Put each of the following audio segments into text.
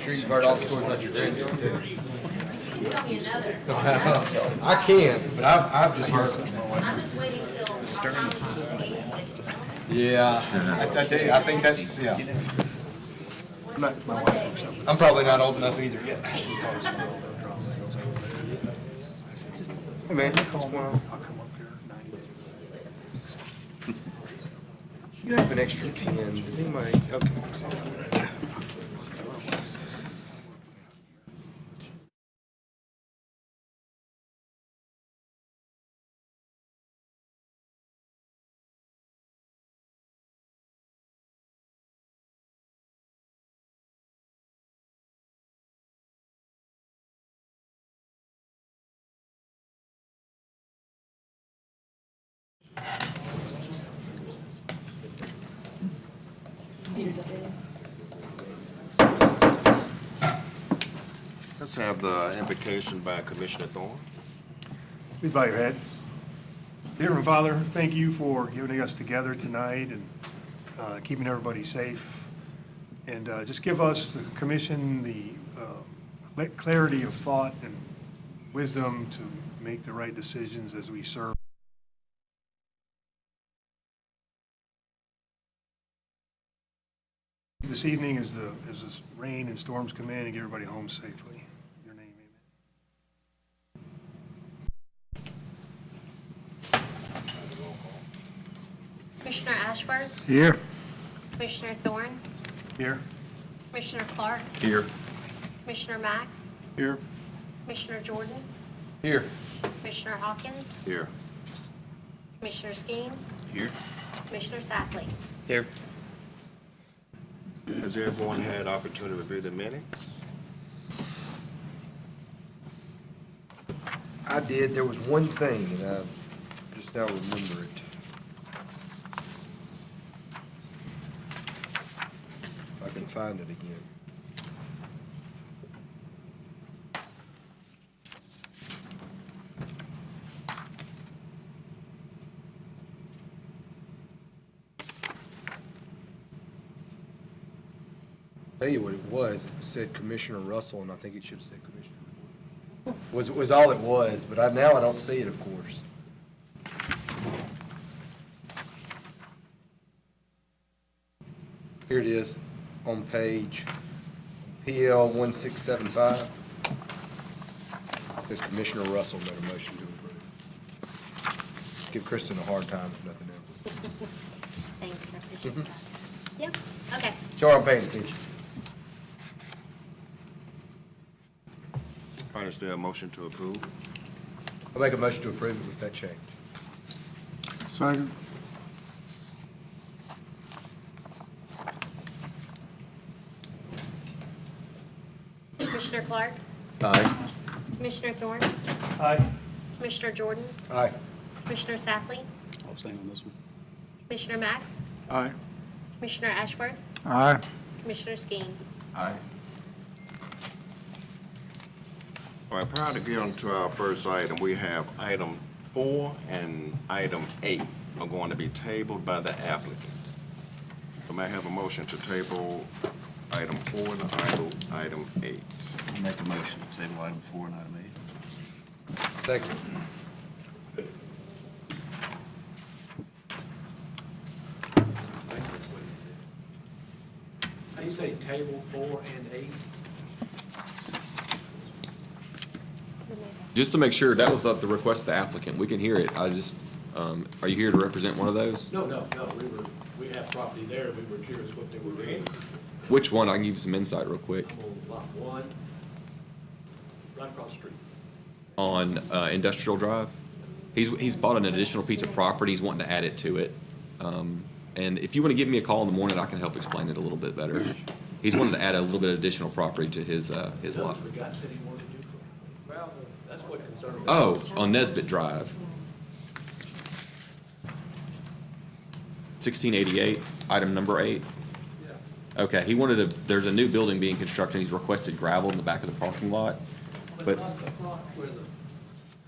sure you've heard all the stories about your grandson too. Tell me another. I can, but I've just heard them. I'm just waiting till finally Yeah, I tell you, I think that's, yeah. one day. I'm probably not old enough either yet. Hey man, what's going on? You have an extra pen, does anybody, okay. Let's have the invocation by Commissioner Thorne. Please bow your head. Dear Heavenly Father, thank you for giving us together tonight and keeping everybody safe. And just give us, the commission, the clarity of thought and wisdom to make the right decisions as we serve. This evening as this rain and storms come in and get everybody home safely. In your name, amen. Commissioner Ashworth, Here. Commissioner Thorne, Here. Commissioner Clark, Here. Commissioner Max, Here. Commissioner Jordan, Here. Commissioner Hawkins, Here. Commissioner Skeen, Here. Commissioner Sackley. Here. Has everyone had opportunity to review the minutes? I did, there was one thing, and I just now remember it. If I can find it again. Tell you what it was, it said Commissioner Russell, and I think it should have said Commissioner. Was all it was, but now I don't see it, of course. Here it is, on page PL 1675. It says Commissioner Russell made a motion to approve. Give Kristen a hard time if nothing else. Thanks, I appreciate that. Yep, okay. Show her I'm paying attention. I understand a motion to approve. I'll make a motion to approve it with that change. Second. Commissioner Clark, Aye. Commissioner Thorne, Aye. Commissioner Jordan, Aye. Commissioner Sackley, I'll abstain on this one. Commissioner Max, Aye. Commissioner Ashworth, Aye. Commissioner Skeen. Aye. All right, prior to getting to our first item, we have item 4 and item 8 are going to be tabled by the applicant. So may I have a motion to table item 4 and item 8? I'll make a motion to table item 4 and item 8. Second. How you say table 4 and 8? Just to make sure, that was at the request of the applicant. We can hear it. I just, are you here to represent one of those? No, we have property there, we were curious what they were doing. Which one? I can give you some insight real quick. On lot 1, right across the street. On Industrial Drive. He's bought an additional piece of property. He's wanting to add it to it. And if you want to give me a call in the morning, I can help explain it a little bit better. He's wanting to add a little bit of additional property to his lot. The guy said he wanted to do for, well, that's what concerned me. Oh, on Nesbitt Drive. 1688, item number 8. Yeah. Okay, there's a new building being constructed. He's requested gravel in the back of the parking lot. But not the front where the,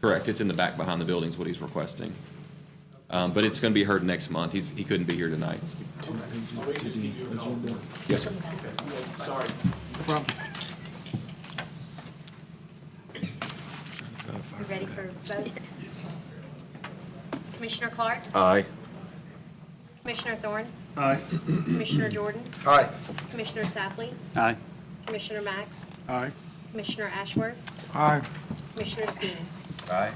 correct, it's in the back behind the building is what he's requesting. But it's going to be heard next month. He couldn't be here tonight. I'll wait to give you a call. Yes, sir. Sorry. We ready for a vote? Commissioner Clark? Aye. Commissioner Thorne? Aye. Commissioner Jordan? Aye. Commissioner Sapley? Aye. Commissioner Max? Aye. Commissioner Ashworth? Aye. Commissioner Skeeney? Aye.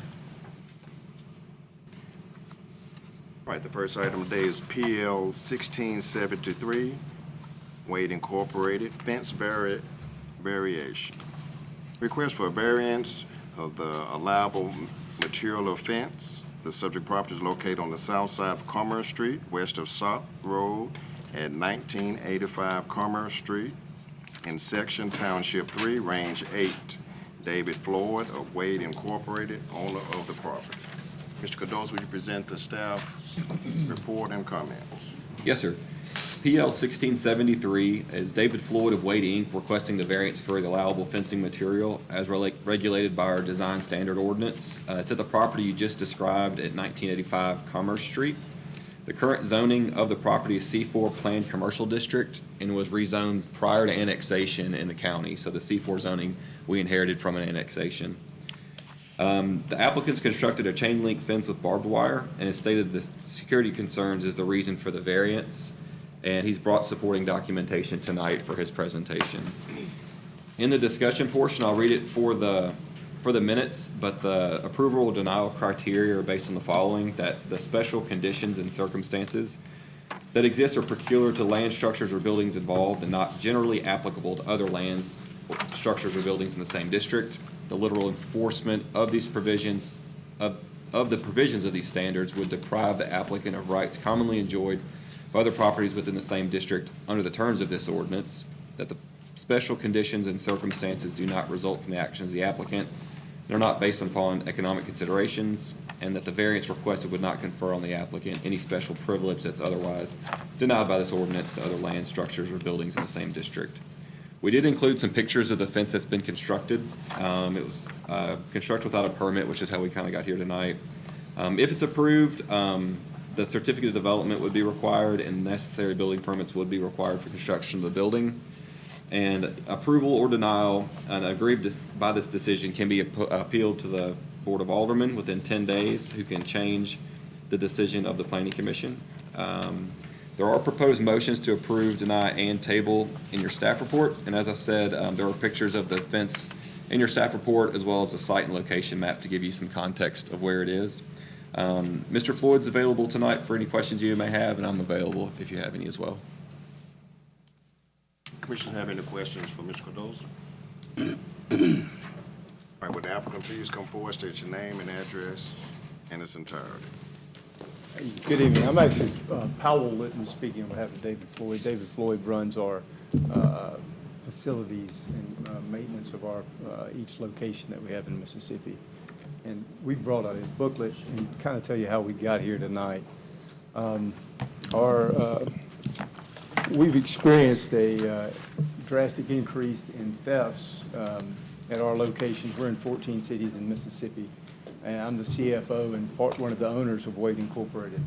All right, the first item today is PL 1673, Wade Incorporated, fence variation. Request for a variance of the allowable material of fence. The subject property is located on the south side of Commerce Street, west of Sock Road at 1985 Commerce Street, in Section Township 3, Range 8. David Floyd of Wade Incorporated, owner of the property. Mr. Cardozo, will you present the staff report and comments? Yes, sir. PL 1673 is David Floyd of Wade Inc. requesting the variance for the allowable fencing material as regulated by our design standard ordinance. It's at the property you just described at 1985 Commerce Street. The current zoning of the property is C4 Planned Commercial District and was rezoned prior to annexation in the county. So the C4 zoning we inherited from an annexation. The applicant's constructed a chain link fence with barbed wire and has stated the security concerns is the reason for the variance. And he's brought supporting documentation tonight for his presentation. In the discussion portion, I'll read it for the minutes, but the approval or denial criteria are based on the following: that the special conditions and circumstances that exist are peculiar to land structures or buildings involved and not generally applicable to other lands, structures, or buildings in the same district. The literal enforcement of these provisions, of the provisions of these standards would deprive the applicant of rights commonly enjoyed by other properties within the same district under the terms of this ordinance. That the special conditions and circumstances do not result from the actions of the applicant, they're not based upon economic considerations, and that the variance requested would not confer on the applicant any special privilege that's otherwise denied by this ordinance to other land structures or buildings in the same district. We did include some pictures of the fence that's been constructed. It was constructed without a permit, which is how we kind of got here tonight. If it's approved, the certificate of development would be required and necessary building permits would be required for construction of the building. And approval or denial and agreed by this decision can be appealed to the Board of Aldermen within 10 days, who can change the decision of the Planning Commission. There are proposed motions to approve, deny, and table in your staff report. And as I said, there are pictures of the fence in your staff report, as well as a site and location map to give you some context of where it is. Mr. Floyd's available tonight for any questions you may have, and I'm available if you have any as well. Commissioners have any questions for Mr. Cardozo? All right, would the applicant please come forward, state your name and address in its entirety? Good evening. I'm actually Powell Litton speaking on behalf of David Floyd. David Floyd runs our facilities and maintenance of our each location that we have in Mississippi. And we brought out his booklet and kind of tell you how we got here tonight. We've experienced a drastic increase in thefts at our locations. We're in 14 cities in Mississippi. And I'm the CFO and one of the owners of Wade Incorporated.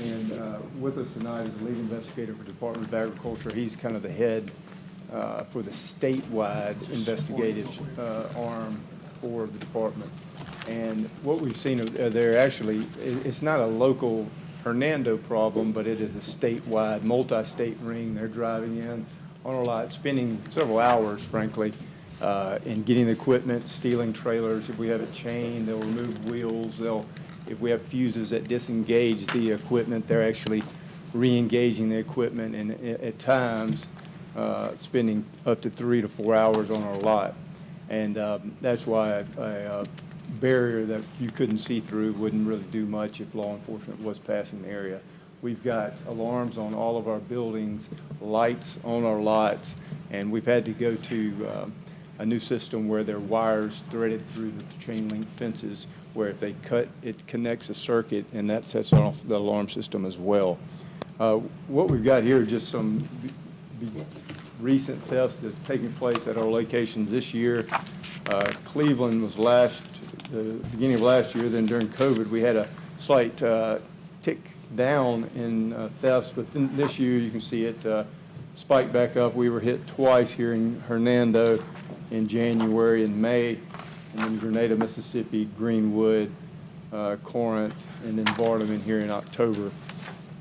And with us tonight is the lead investigator for the Department of Agriculture. He's kind of the head for the statewide investigative arm for the department. And what we've seen there actually, it's not a local Hernando problem, but it is a statewide, multi-state ring. They're driving in on our lot, spending several hours, frankly, in getting equipment, stealing trailers. If we have a chain, they'll remove wheels. If we have fuses that disengage the equipment, they're actually re-engaging the equipment, and at times spending up to 3 to 4 hours on our lot. And that's why a barrier that you couldn't see through wouldn't really do much if law enforcement was passing the area. We've got alarms on all of our buildings, lights on our lots, and we've had to go to a new system where there are wires threaded through the chain link fences, where if they cut, it connects a circuit, and that sets off the alarm system as well. What we've got here are just some recent thefts that have taken place at our locations this year. Cleveland was the beginning of last year. Then during COVID, we had a slight tick down in thefts, but then this year you can see it spike back up. We were hit twice here in Hernando in January and May, and then Grenada, Mississippi, Greenwood, Corinth, and then Vardaman here in October.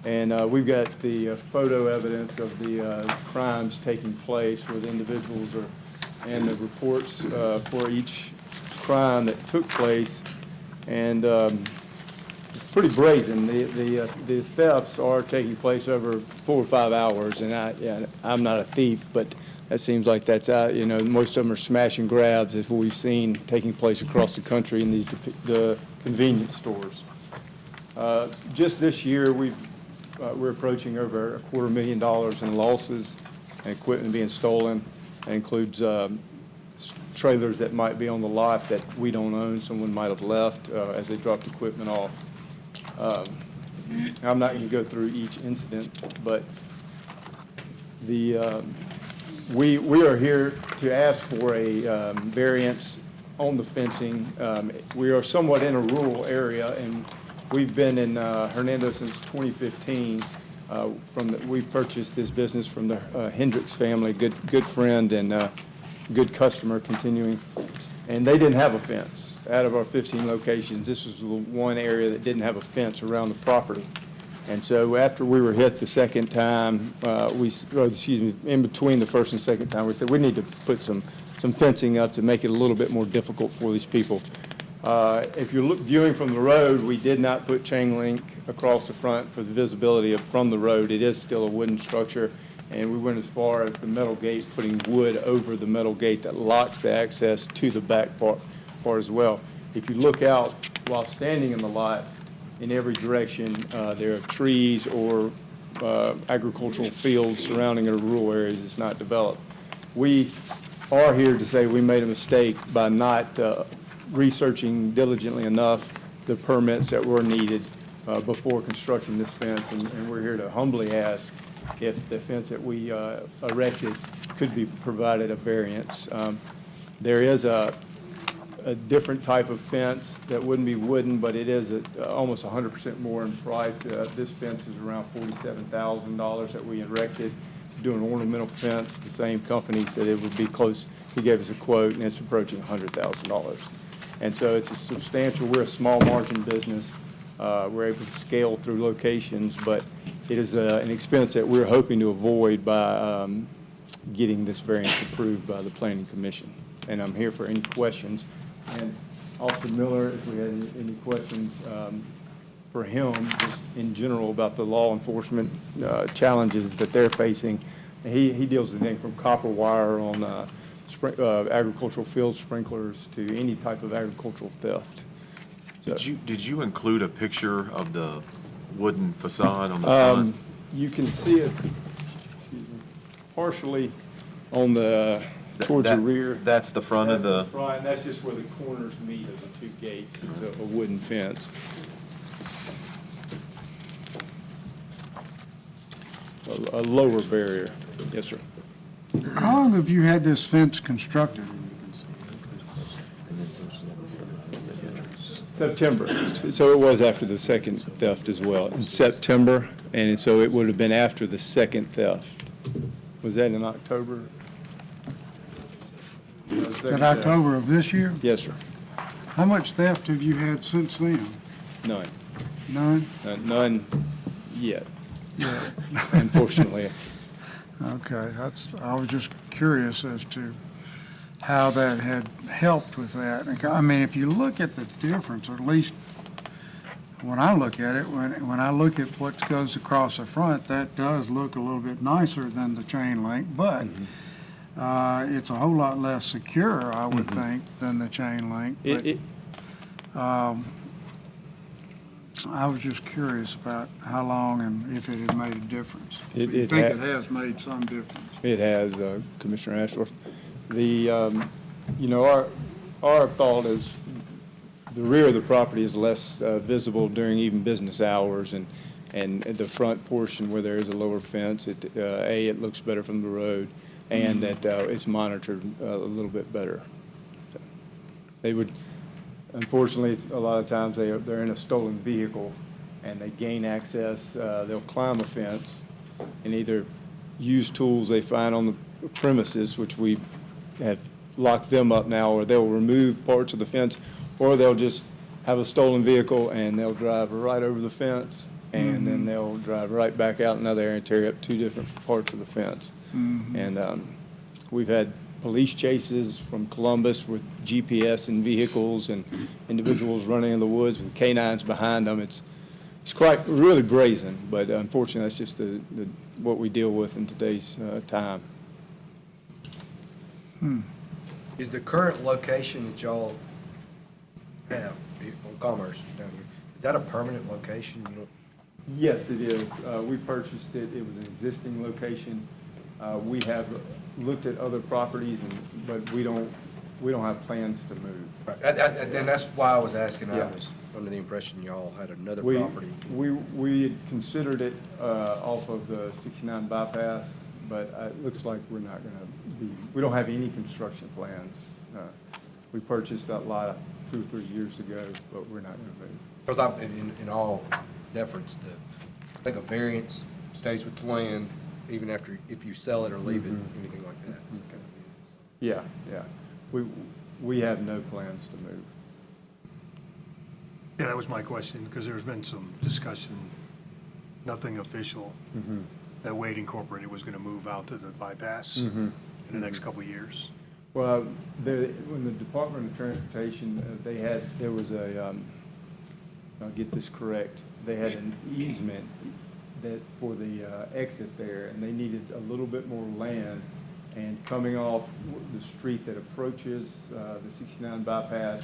And we've got the photo evidence of the crimes taking place where the individuals are, and the reports for each crime that took place. And it's pretty brazen. The thefts are taking place over 4 or 5 hours, and I'm not a thief, but that seems like that's out. You know, most of them are smash and grabs, as we've seen taking place across the country in the convenience stores. Just this year, we're approaching over $250,000 in losses and equipment being stolen. That includes trailers that might be on the lot that we don't own, someone might have left as they dropped equipment off. I'm not going to go through each incident, but we are here to ask for a variance on the fencing. We are somewhat in a rural area, and we've been in Hernando since 2015. We purchased this business from the Hendricks family, good friend and good customer continuing. And they didn't have a fence. Out of our 15 locations, this was the one area that didn't have a fence around the property. And so after we were hit the second time, in between the first and second time, we said we need to put some fencing up to make it a little bit more difficult for these people. If you're viewing from the road, we did not put chain link across the front for the visibility from the road. It is still a wooden structure, and we went as far as the metal gate, putting wood over the metal gate that locks the access to the back part as well. If you look out while standing in the lot, in every direction, there are trees or agricultural fields surrounding a rural areas that's not developed. We are here to say we made a mistake by not researching diligently enough the permits that were needed before constructing this fence, and we're here to humbly ask if the fence that we erected could be provided a variance. There is a different type of fence that wouldn't be wooden, but it is almost 100% more in price. This fence is around $47,000 that we erected to do an ornamental fence. The same company said it would be close. He gave us a quote, and it's approaching $100,000. And so it's a substantial, we're a small margin business. We're able to scale through locations, but it is an expense that we're hoping to avoid by getting this variance approved by the Planning Commission. And I'm here for any questions. And Officer Miller, if we had any questions for him, just in general about the law enforcement challenges that they're facing. He deals with anything from copper wire on agricultural field sprinklers to any type of agricultural theft. So, Did you include a picture of the wooden facade on the front? you can see it partially on the towards the rear. That's the front of the... Front, and that's just where the corners meet of the two gates. It's a wooden fence. A lower barrier. Yes, sir. How long have you had this fence constructed? September. So it was after the second theft as well. In September, and so it would have been after the second theft. Was that in October? In October of this year? Yes, sir. How much theft have you had since then? None. None? None yet, Yeah. unfortunately. Okay, I was just curious as to how that had helped with that. I mean, if you look at the difference, or at least when I look at it, when I look at what goes across the front, that does look a little bit nicer than the chain link, but it's a whole lot less secure, I would think, than the chain link. But, I was just curious about how long and if it had made a difference. It You think it has. has made some difference? It has, Commissioner Ashworth. Our thought is the rear of the property is less visible during even business hours, and the front portion where there is a lower fence, it looks better from the road, and that it's monitored a little bit better. They would, unfortunately, a lot of times they're in a stolen vehicle and they gain access. They'll climb a fence and either use tools they find on the premises, which we have lock them up now, or they'll remove parts of the fence, or they'll just have a stolen vehicle and they'll drive right over the fence, and then they'll drive right back out another area and tear up two different parts of the fence. And we've had police chases from Columbus with GPS and vehicles and individuals running in the woods with canines behind them. It's quite really brazen, but unfortunately, that's just what we deal with in today's time. Is the current location that y'all have on Commerce down here, is that a permanent location? You don't, Yes, it is. We purchased it. It was an existing location. We have looked at other properties, but we don't have plans to move. right, and that's why I was asking. I Yeah. was under the impression y'all had another We property. had considered it off of the 69 bypass, but it looks like we're not going to be, we don't have any construction plans. We purchased that lot 2 or 3 years ago, but we're not going to move. Because in all deference, I think a variance stays with the land even after, if you sell it or leave it, anything like that. So kind of- Yeah, yeah. We have no plans to move. Yeah, that was my question, because there's been some discussion, nothing official, that Wade Incorporated was going to move out to the bypass in the next couple of years. Well, when the Department of Transportation, there was I'll get this correct, they had an easement for the exit there, and they needed a little bit more land. And coming off the street that approaches the 69 bypass,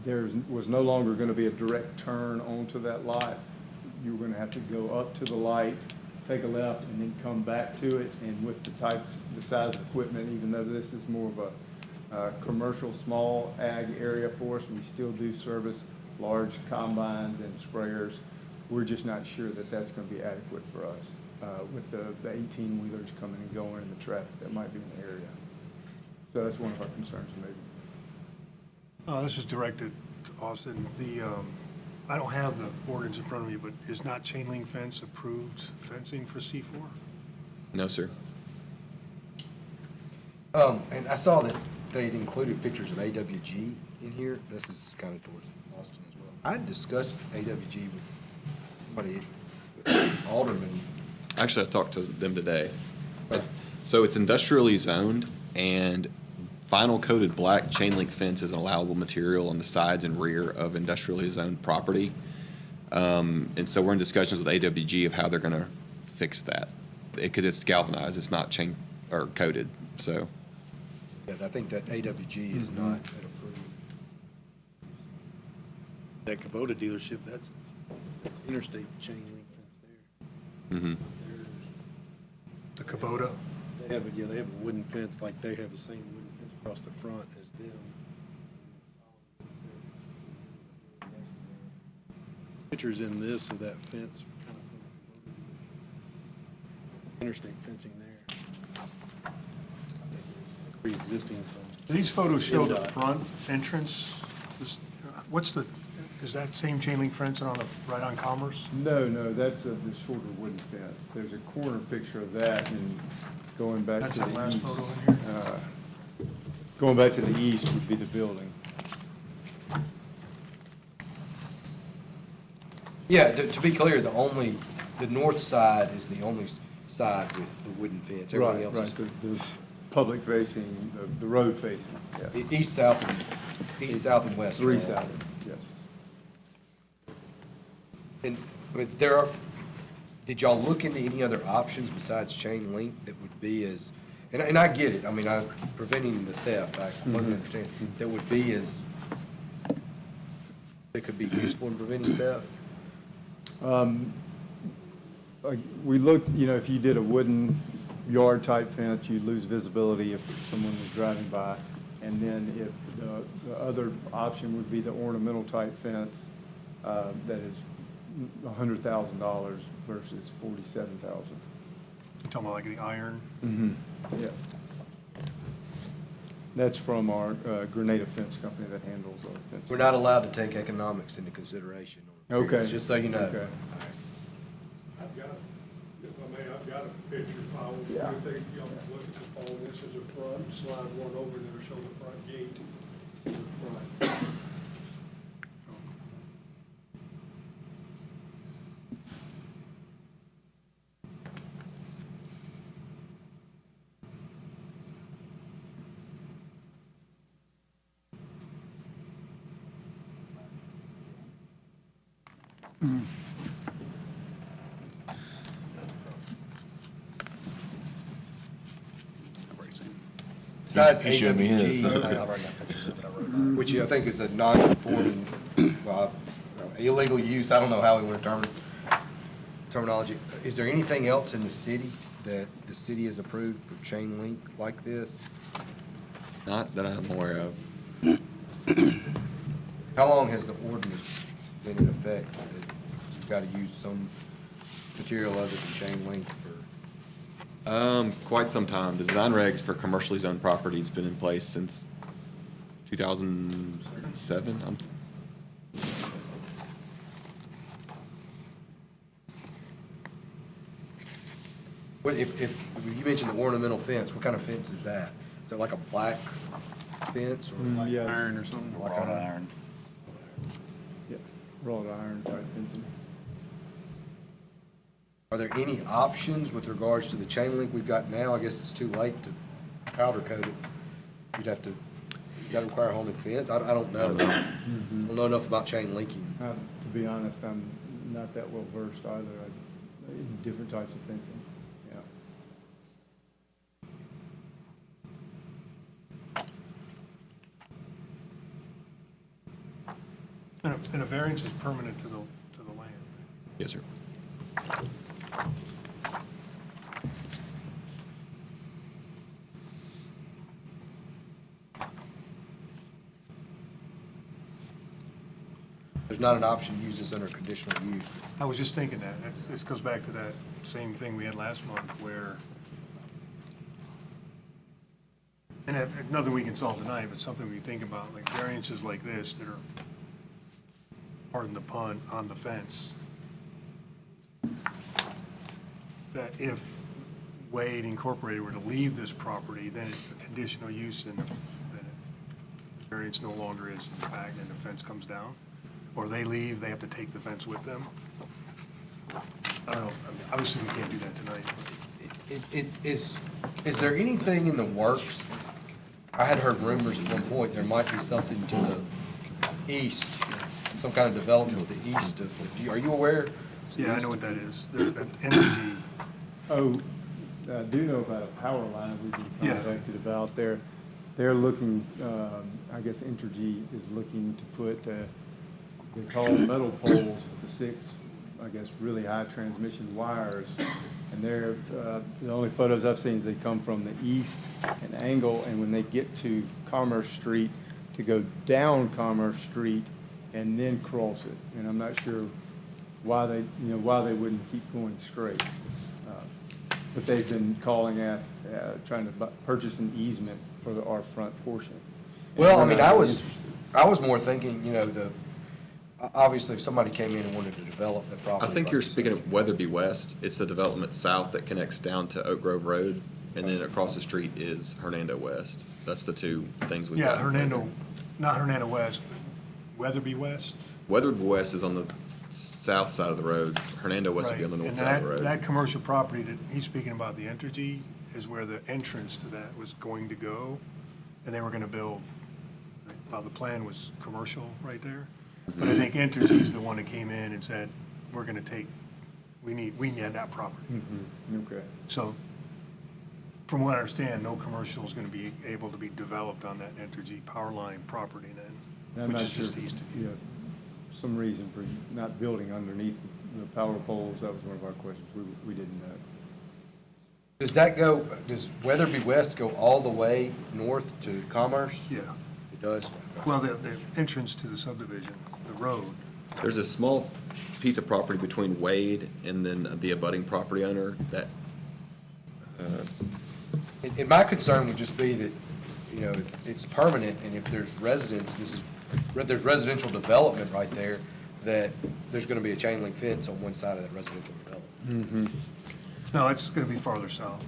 there was no longer going to be a direct turn onto that lot. You were going to have to go up to the light, take a left, and then come back to it. And with the size of equipment, even though this is more of a commercial, small ag area for us, we still do service large combines and sprayers. We're just not sure that that's going to be adequate for us with the 18-wheelers coming and going and the traffic that might be in the area. So that's one of our concerns, maybe. This is directed to Austin. I don't have the ordinance in front of me, but is not chain link fence approved fencing for C4? No, sir. And I saw that they'd included pictures of AWG in here. This is kind of towards Austin as well. I discussed AWG with somebody, Alderman. Actually, I talked to them today. So it's industrially zoned, and vinyl coated black chain link fence is an allowable material on the sides and rear of industrially zoned property. And so we're in discussions with AWG of how they're going to fix that, because it's galvanized, it's not chain or coated, so. Yeah, I think that AWG is not approved. That Kubota dealership, that's interstate chain link fence there. Mhm. The Kubota? They have a wooden fence, like they have the same wooden fence across the front as them. Pictures in this of that fence, kind of from the Kubota dealership. Interstate fencing there. Pre-existing from. These photos show the front entrance. Is that same chain link fence right on Commerce? No, that's the shorter wooden fence. There's a corner picture of that, and going back That's to the that last east. photo in here? Going back to the east would be the building. Yeah, to be clear, the north side is the only side with the wooden fence. Everything else is The public facing, the road facing, yeah. east, south, and west. Three-sided, yes. And, I mean, did y'all look into any other options besides chain link that would be as, and I get it, I mean, preventing the theft, I completely understand, that would be as, that could be useful in preventing theft? We looked, if you did a wooden yard type fence, you'd lose visibility if someone was driving by. And then if the other option would be the ornamental type fence, that is $100,000 versus $47,000. You're talking about like the iron? Yeah. That's from our Grenada Fence Company that handles our fence. We're not allowed to take economics into consideration. Okay. Just so you know. Okay. All right. I've got, if I may, I've got got a picture, Paul. Yeah. You think, y'all look at the phone, this is a front, slide one over there, show the front gate. The front. Besides He showed me his. AWG, which I think is a non-conforming, well, illegal use, I don't know how we want to terminology. Is there anything else in the city that the city has approved for chain link like this? Not that I'm aware of. How long has the ordinance been in effect that you've got to use some material other than chain link for? Quite some time. The design regs for commercially zoned property's been in place since 2007. What, if you mentioned the ornamental fence, what kind of fence is that? Is it like a black fence or? Yeah. Iron or something? Like Wrought iron. Yeah, wrought iron type fencing. Are there any options with regards to the chain link we've got now? I guess it's too late to powder coat it. You'd have to, does that require a whole new fence? I don't know. I don't know enough about chain linking. To be honest, I'm not that well versed either, in different types of fencing, yeah. And a variance is permanent to the land. Yes, sir. There's not an option to use this under conditional use. I was just thinking that. This goes back to that same thing we had last month where, and nothing we can solve tonight, but something we think about, like variances like this that are, pardon the pun, on the fence. That if Wade Incorporated were to leave this property, then it's a conditional use and then the variance no longer is in fact and the fence comes down. Or they leave, they have to take the fence with them. I don't know, I mean, obviously we can't do that tonight, but Is there anything in the works? I had heard rumors at one point there might be something to the east, some kind of development to the east of, are you aware? yeah, I know what that is. That energy, Oh, I do know about a power line we've been Yeah. contacted about. They're looking, I guess Entergy is looking to put, they call metal poles, the 6, I guess, really high transmission wires. And they're, the only photos I've seen is they come from the east and angle, and when they get to Commerce Street, to go down Commerce Street and then cross it. And I'm not sure why why they wouldn't keep going straight. But they've been calling us, trying to purchase an easement for our front portion. And Well, I we're mean, not I interested. was more thinking, obviously if somebody came in and wanted to develop the I property. think like you're you said. speaking of Weatherby West. It's the development south that connects down to Oak Grove Road, and then across the street is Hernando West. That's the two things we've got. yeah, Hernando, not Hernando West, but Weatherby West. Weatherby West is on the south side of the road. Hernando West would be on the Right, north and side of the road. that commercial property that he's speaking about, the Entergy, is where the entrance to that was going to go, and they were gonna build, well, the plan was commercial right there. But I think Entergy's the one that came in and said, we're gonna take, we need that property. Okay. So, from what I understand, no commercial is gonna be able to be developed on that Entergy power line property And then, I'm which not is just sure, east of you. some reason for not building underneath the power poles. That was one of our questions. We didn't know. Does Weatherby West go all the way north to Commerce? Yeah, It does? well, the entrance to the subdivision, the road, There's a small piece of property between Wade and then the abutting property owner that, And my concern would just be that, if it's permanent and if there's residents, there's residential development right there, that there's gonna be a chain link fence on one side of that residential development. No, it's going to be farther south.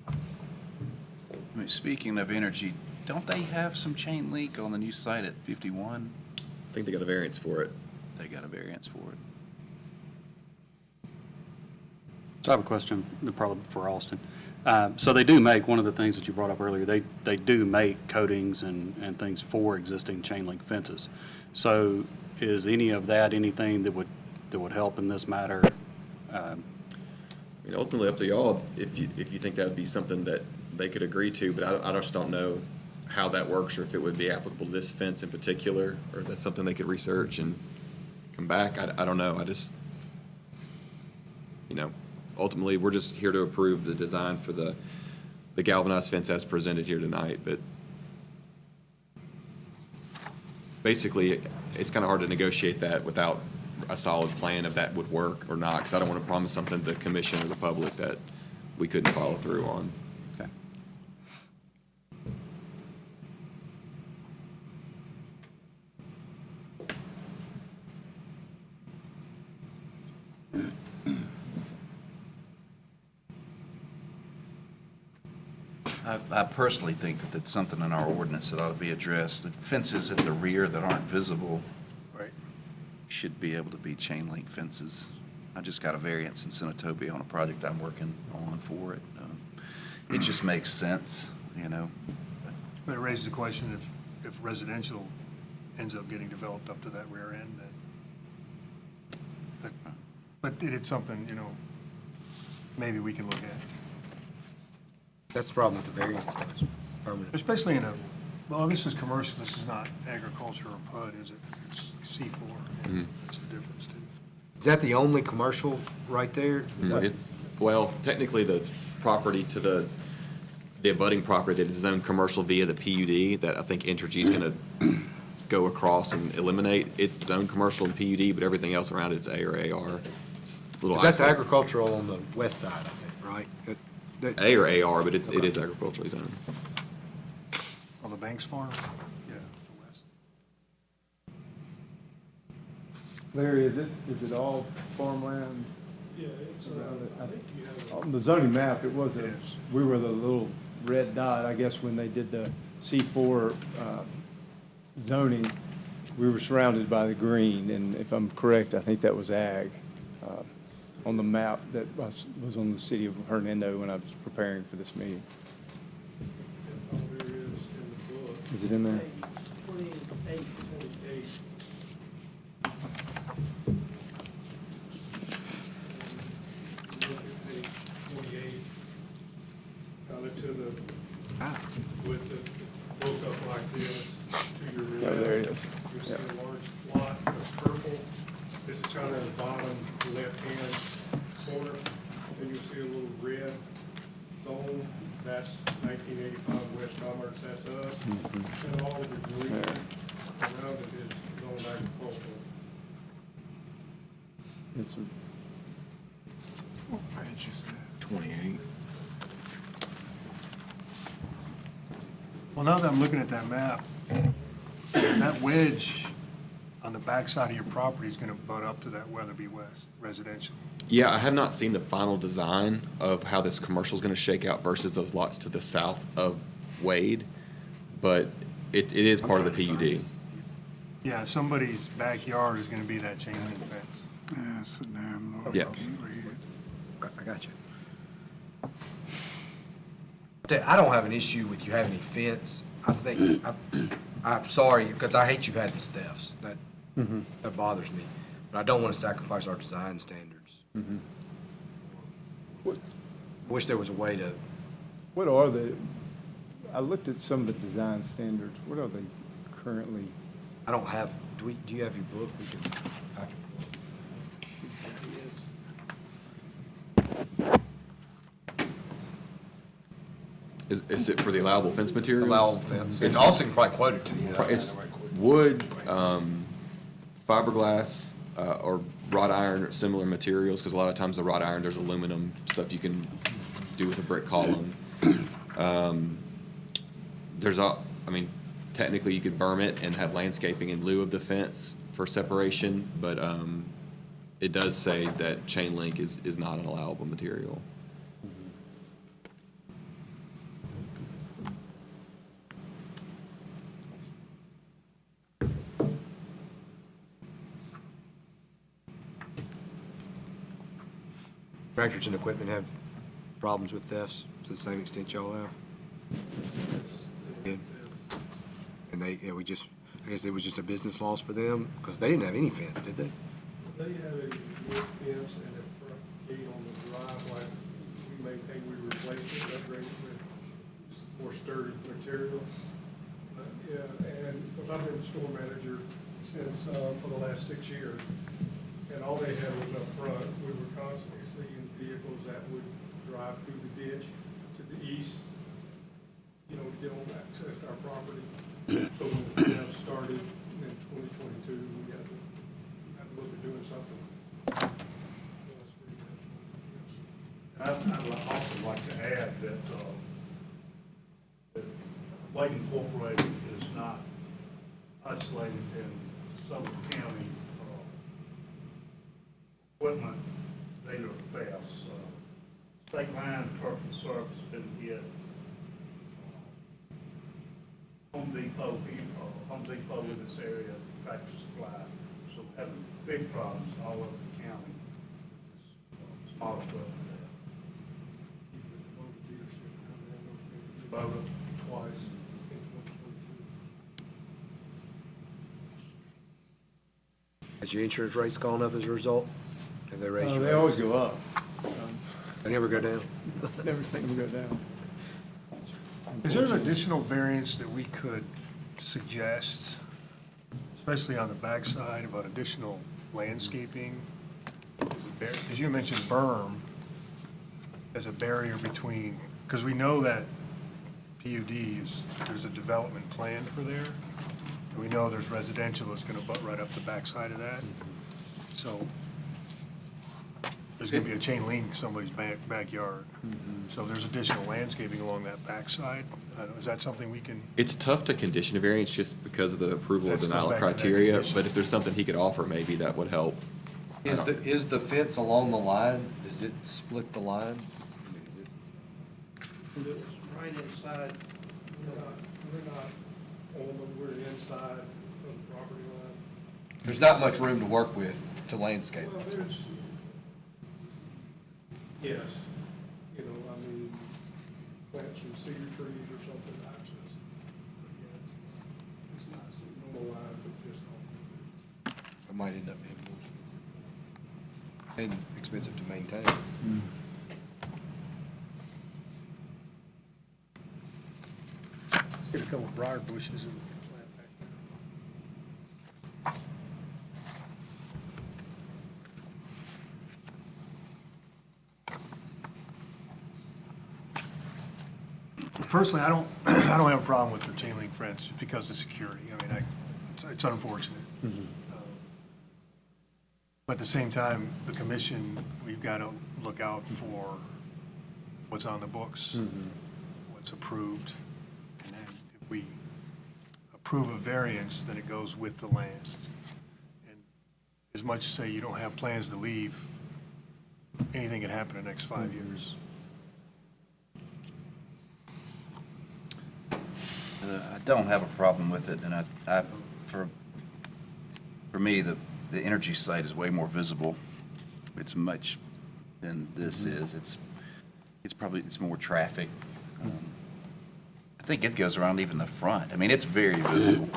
I mean, speaking of energy, don't they have some chain link on the new site at 51? I think they got a variance for it. They got a variance for it. So I have a question, probably for Austin. So they do make, one of the things that you brought up earlier, they do make coatings and things for existing chain link fences. So is any of that anything that would help in this matter? I mean, ultimately up to y'all if you think that would be something that they could agree to, but I just don't know how that works or if it would be applicable to this fence in particular, or that's something they could research and come back. I don't know. I just, ultimately, we're just here to approve the design for the galvanized fence as presented here tonight, but basically, it's kind of hard to negotiate that without a solid plan if that would work or not, because I don't want to promise something to the commission or the public that we couldn't follow through on. Okay. I personally think that that's something in our ordinance that ought to be addressed. The fences at the rear that aren't visible Right. should be able to be chain link fences. I just got a variance in Senatobia on a project I'm working on for it. It just makes sense, But it raises the question if residential ends up getting developed up to that rear end, then. But it's something, maybe we can look at. That's the problem with the variance, though, it's permanent. Especially well, this is commercial, this is not agriculture or PUD, is it? It's C4. That's the difference, too. Is that the only commercial right there? Well, technically, the property to the abutting property that is zoned commercial via the PUD, that I think Entergy is going to go across and eliminate, it's zoned commercial and PUD, but everything else around it's A or AR. It's a little 'Cause that's isolated. agricultural on the west side, I think, right? A or AR, but it is agriculturally zoned. On the Banks Farm? Yeah, the west. Larry, is it all farmland? Yeah, it's, I think you have. On the zoning map, it was, It is. we were the little red dot, I guess, when they did the C4 zoning, we were surrounded by the green, and if I'm correct, I think that was ag on the map that was on the city of Hernando when I was preparing for this meeting. Oh, there is in the book. Is it in there? 28. Look at page 28. Kind of to the, with the book up like this, to your left. Oh, there it is. You see a large plot of purple. This is kind of the bottom left-hand corner. Then you see a little red zone. That's 1985 West Commerce, that's us. And all of the green around it is zone agricultural. It's What page is that? 28. Well, now that I'm looking at that map, that wedge on the backside of your property is going to butt up to that Weatherby West residential. Yeah, I have not seen the final design of how this commercial is going to shake out versus those lots to the south of Wade, but it is part of the PUD. Yeah, somebody's backyard is going to be that chain link fence. Yeah, it's a damn look. Yeah. Can't read it. I got you. I don't have an issue with you having a fence. I'm sorry, because I hate you've had the thefts. That bothers me. But I don't want to sacrifice our design standards. I wish there was a way to, What are I looked at some of the design standards. What are they currently? I don't have, do you have your book? I can- Is it for the allowable fence materials? Allowable fence. And also can probably quote it to you. It's wood, fiberglass, or wrought iron, or similar materials, because a lot of times the wrought iron, there's aluminum stuff you can do with a brick column. Technically you could berm it and have landscaping in lieu of the fence for separation, but it does say that chain link is not an allowable material. Tractors and equipment have problems with thefts to the same extent y'all have? Yeah. And they, yeah, we just, I guess it was just a business loss for them, because they didn't have any fence, did they? They had a wood fence and a front gate on the drive, like we maintained, we replaced it, upgraded it with more sturdy material. Yeah, and, because I've been the store manager since, for the last 6 years, and all they had was up front. We were constantly seeing vehicles that would drive through the ditch to the east, you know, to get on access to our property. So we have started in 2022, we got to look at doing something. I'd also like to add that Lake Incorporated is not isolated in Suffolk County equipment data thefts. State Line Turkey Service has been hit. Home Depot in this area, Tractor Supply. So we're having big problems all over the county. Small equipment there. Both twice in 2022. Has your insurance rates gone up as a result? Have they raised your They always rates? go up. They never go down? Never seen them go down. Is there an additional variance that we could suggest, especially on the backside, about additional landscaping? As you mentioned berm as a barrier between, because we know that PUD is, there's a development plan for there. And we know there's residential that's gonna butt right up the backside of that. So there's gonna be a chain link in somebody's backyard. So there's additional landscaping along that backside. Is that something we can? It's tough to condition a variance just because of the approval or That goes denial back to that criteria, condition. but if there's something he could offer, maybe that would help. Is the fence along the line, does it split the line? I mean, is it? It's right inside, we're not on, but we're inside of the property line. There's not much room to work with to landscape. Well, there's, yes, you know, I mean, plant some cedar trees or something, access. But yeah, it's not a normal line, but just on. It might end up being more expensive. And expensive to maintain. Get a couple of briar bushes and plant back there. Personally, I don't have a problem with the chain link fence because of security. I mean, it's unfortunate. But at the same time, the commission, we've got to look out for what's on the books, what's approved. And then if we approve a variance, then it goes with the land. And as much as say you don't have plans to leave, anything can happen in the next 5 years. I don't have a problem with it, and for me, the energy site is way more visible. It's much than this is. It's more traffic. I think it goes around even the front. I mean, it's very visible.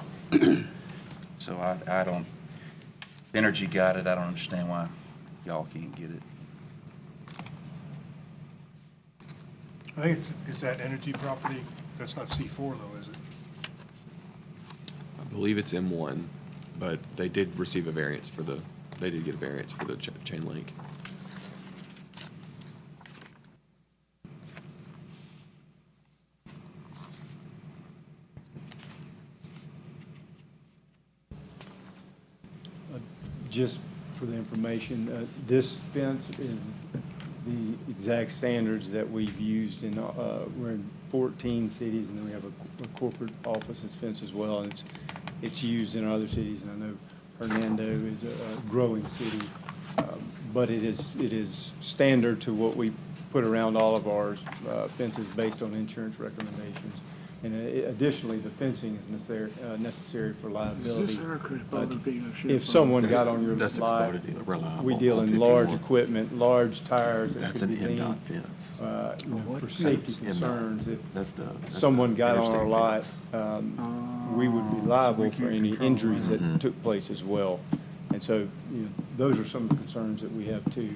So I don't, energy got it. I don't understand why y'all can't get it. I think it's that energy property, that's not C4 though, is it? I believe it's M1, but they did receive a variance for they did get a variance for the chain link. Just for the information, this fence is the exact standards that we've used in, we're in 14 cities, and then we have a corporate offices fence as well, and it's used in other cities, and I know Hernando is a growing city, But it is standard to what we put around all of our fences based on insurance recommendations. And additionally, the fencing is necessary for liability. If someone got on your That's a lot, Kubota dealer, reliable we deal on in large 51. equipment, large tires that That's could an be leaned. NDOT fence. For safety MDOT. concerns, That's the someone got on our interstate lot, fence. we would be liable for any control injuries that. that took place as well. And so, those are some of the concerns that we have too.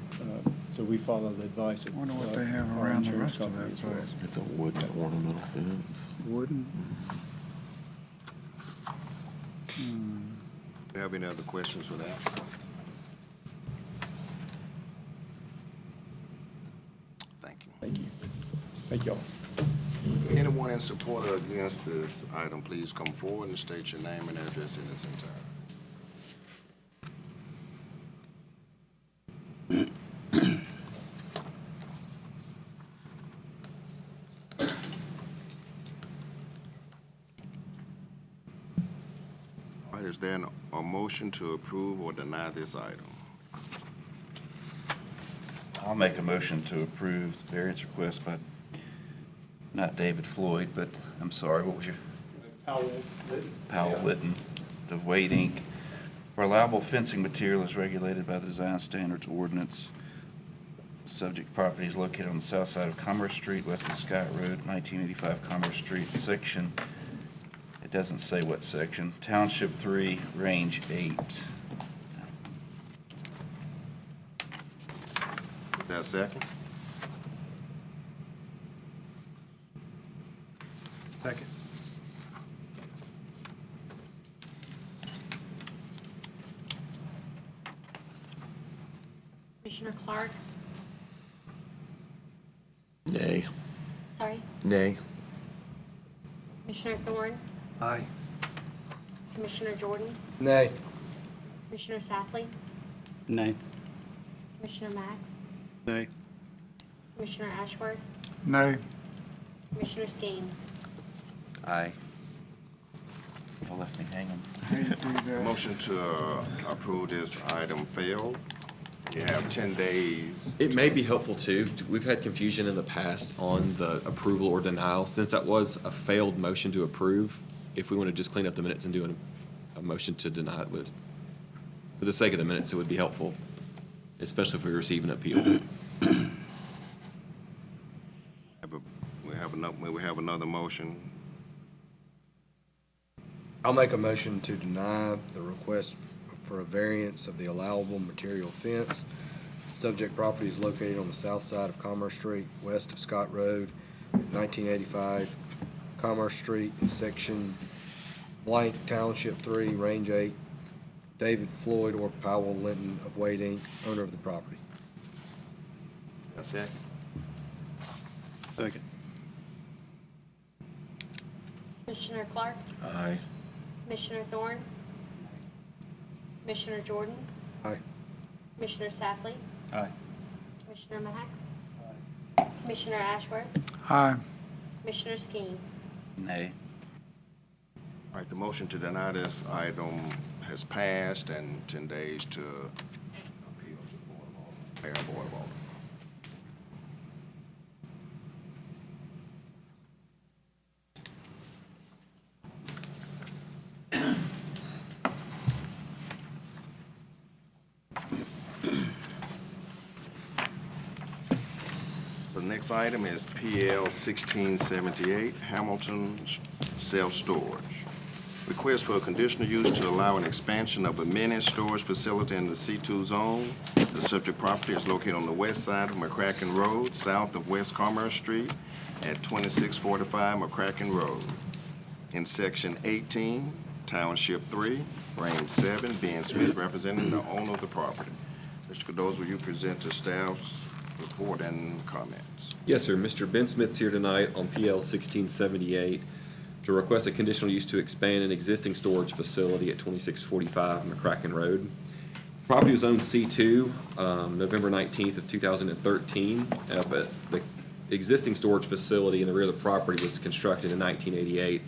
So we follow the advice of Wonder what they have our around the insurance rest of company that as well. place. It's a wooden ornamental fence. Wooden? Do you have any other questions for that? Thank you. Thank you. Thank y'all. Anyone in support or against this item, please come forward and state your name and address in its entirety. All right, is there a motion to approve or deny this item? I'll make a motion to approve the variance request by, not David Floyd, but, I'm sorry, what was your? Powell Litton of Wade Inc. For allowable fencing material is regulated by the Design Standards Ordinance. Subject property is located on the south side of Commerce Street, west of Scott Road, 1985 Commerce Street, section, it doesn't say what section, Township 3, Range 8. Is there a second? Second. Commissioner Clark? Nay. Sorry? Nay. Commissioner Thorne? Aye. Commissioner Jordan? Nay. Commissioner Safley? Nay. Commissioner Max? Nay. Commissioner Ashworth? No. Commissioner Skeen? Aye. Y'all left me hanging. Hate to do that. Motion to approve this item failed. You have 10 days. It may be helpful too, we've had confusion in the past on the approval or denial. Since that was a failed motion to approve, if we want to just clean up the minutes and do a motion to deny it would, for the sake of the minutes, it would be helpful, especially if we receive an appeal. We have another motion. I'll make a motion to deny the request for a variance of the allowable material fence. Subject property is located on the south side of Commerce Street, west of Scott Road, 1985 Commerce Street, in section blank, Township 3, Range 8, David Floyd or Powell Linton of Wade Inc., owner of the property. A second. Second. Commissioner Clark? Aye. Commissioner Thorne? Commissioner Jordan? Aye. Commissioner Safley? Aye. Commissioner Max? Commissioner Ashworth? Aye. Commissioner Skeen? Nay. All right, the motion to deny this item has passed, and 10 days to appeal to the Board of Aldermen, Mayor and Board of Aldermen. The next item is PL 1678, Hamilton Self-Storage. Request for a conditional use to allow an expansion of a mini storage facility in the C2 zone. The subject property is located on the west side of McCracken Road, south of West Commerce Street, at 2645 McCracken Road. In Section 18, Township 3, Range 7, Ben Smith representing the owner of the property. Mr. Cardozo, will you present the staff's report and comments? Yes, sir. Mr. Ben Smith's here tonight on PL 1678 to request a conditional use to expand an existing storage facility at 2645 McCracken Road. Property was owned C2, November 19th of 2013, but the existing storage facility in the rear of the property was constructed in 1988,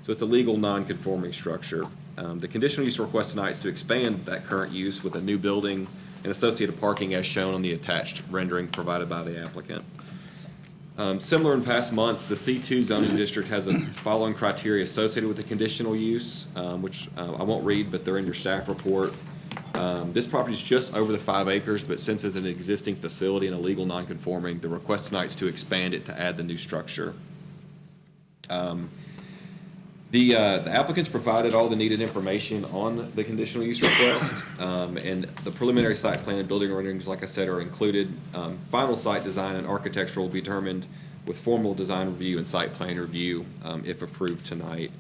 so it's a legal non-conforming structure. The conditional use request tonight is to expand that current use with a new building and associated parking as shown on the attached rendering provided by the applicant. Similar in past months, the C2 zoning district has the following criteria associated with the conditional use, which I won't read, but they're in your staff report. This property is just over the 5 acres, but since it's an existing facility and a legal non-conforming, the request tonight is to expand it to add the new structure. The applicants provided all the needed information on the conditional use request, and the preliminary site plan and building renderings, like I said, are included. Final site design and architecture will be determined with formal design review and site plan review, if approved tonight.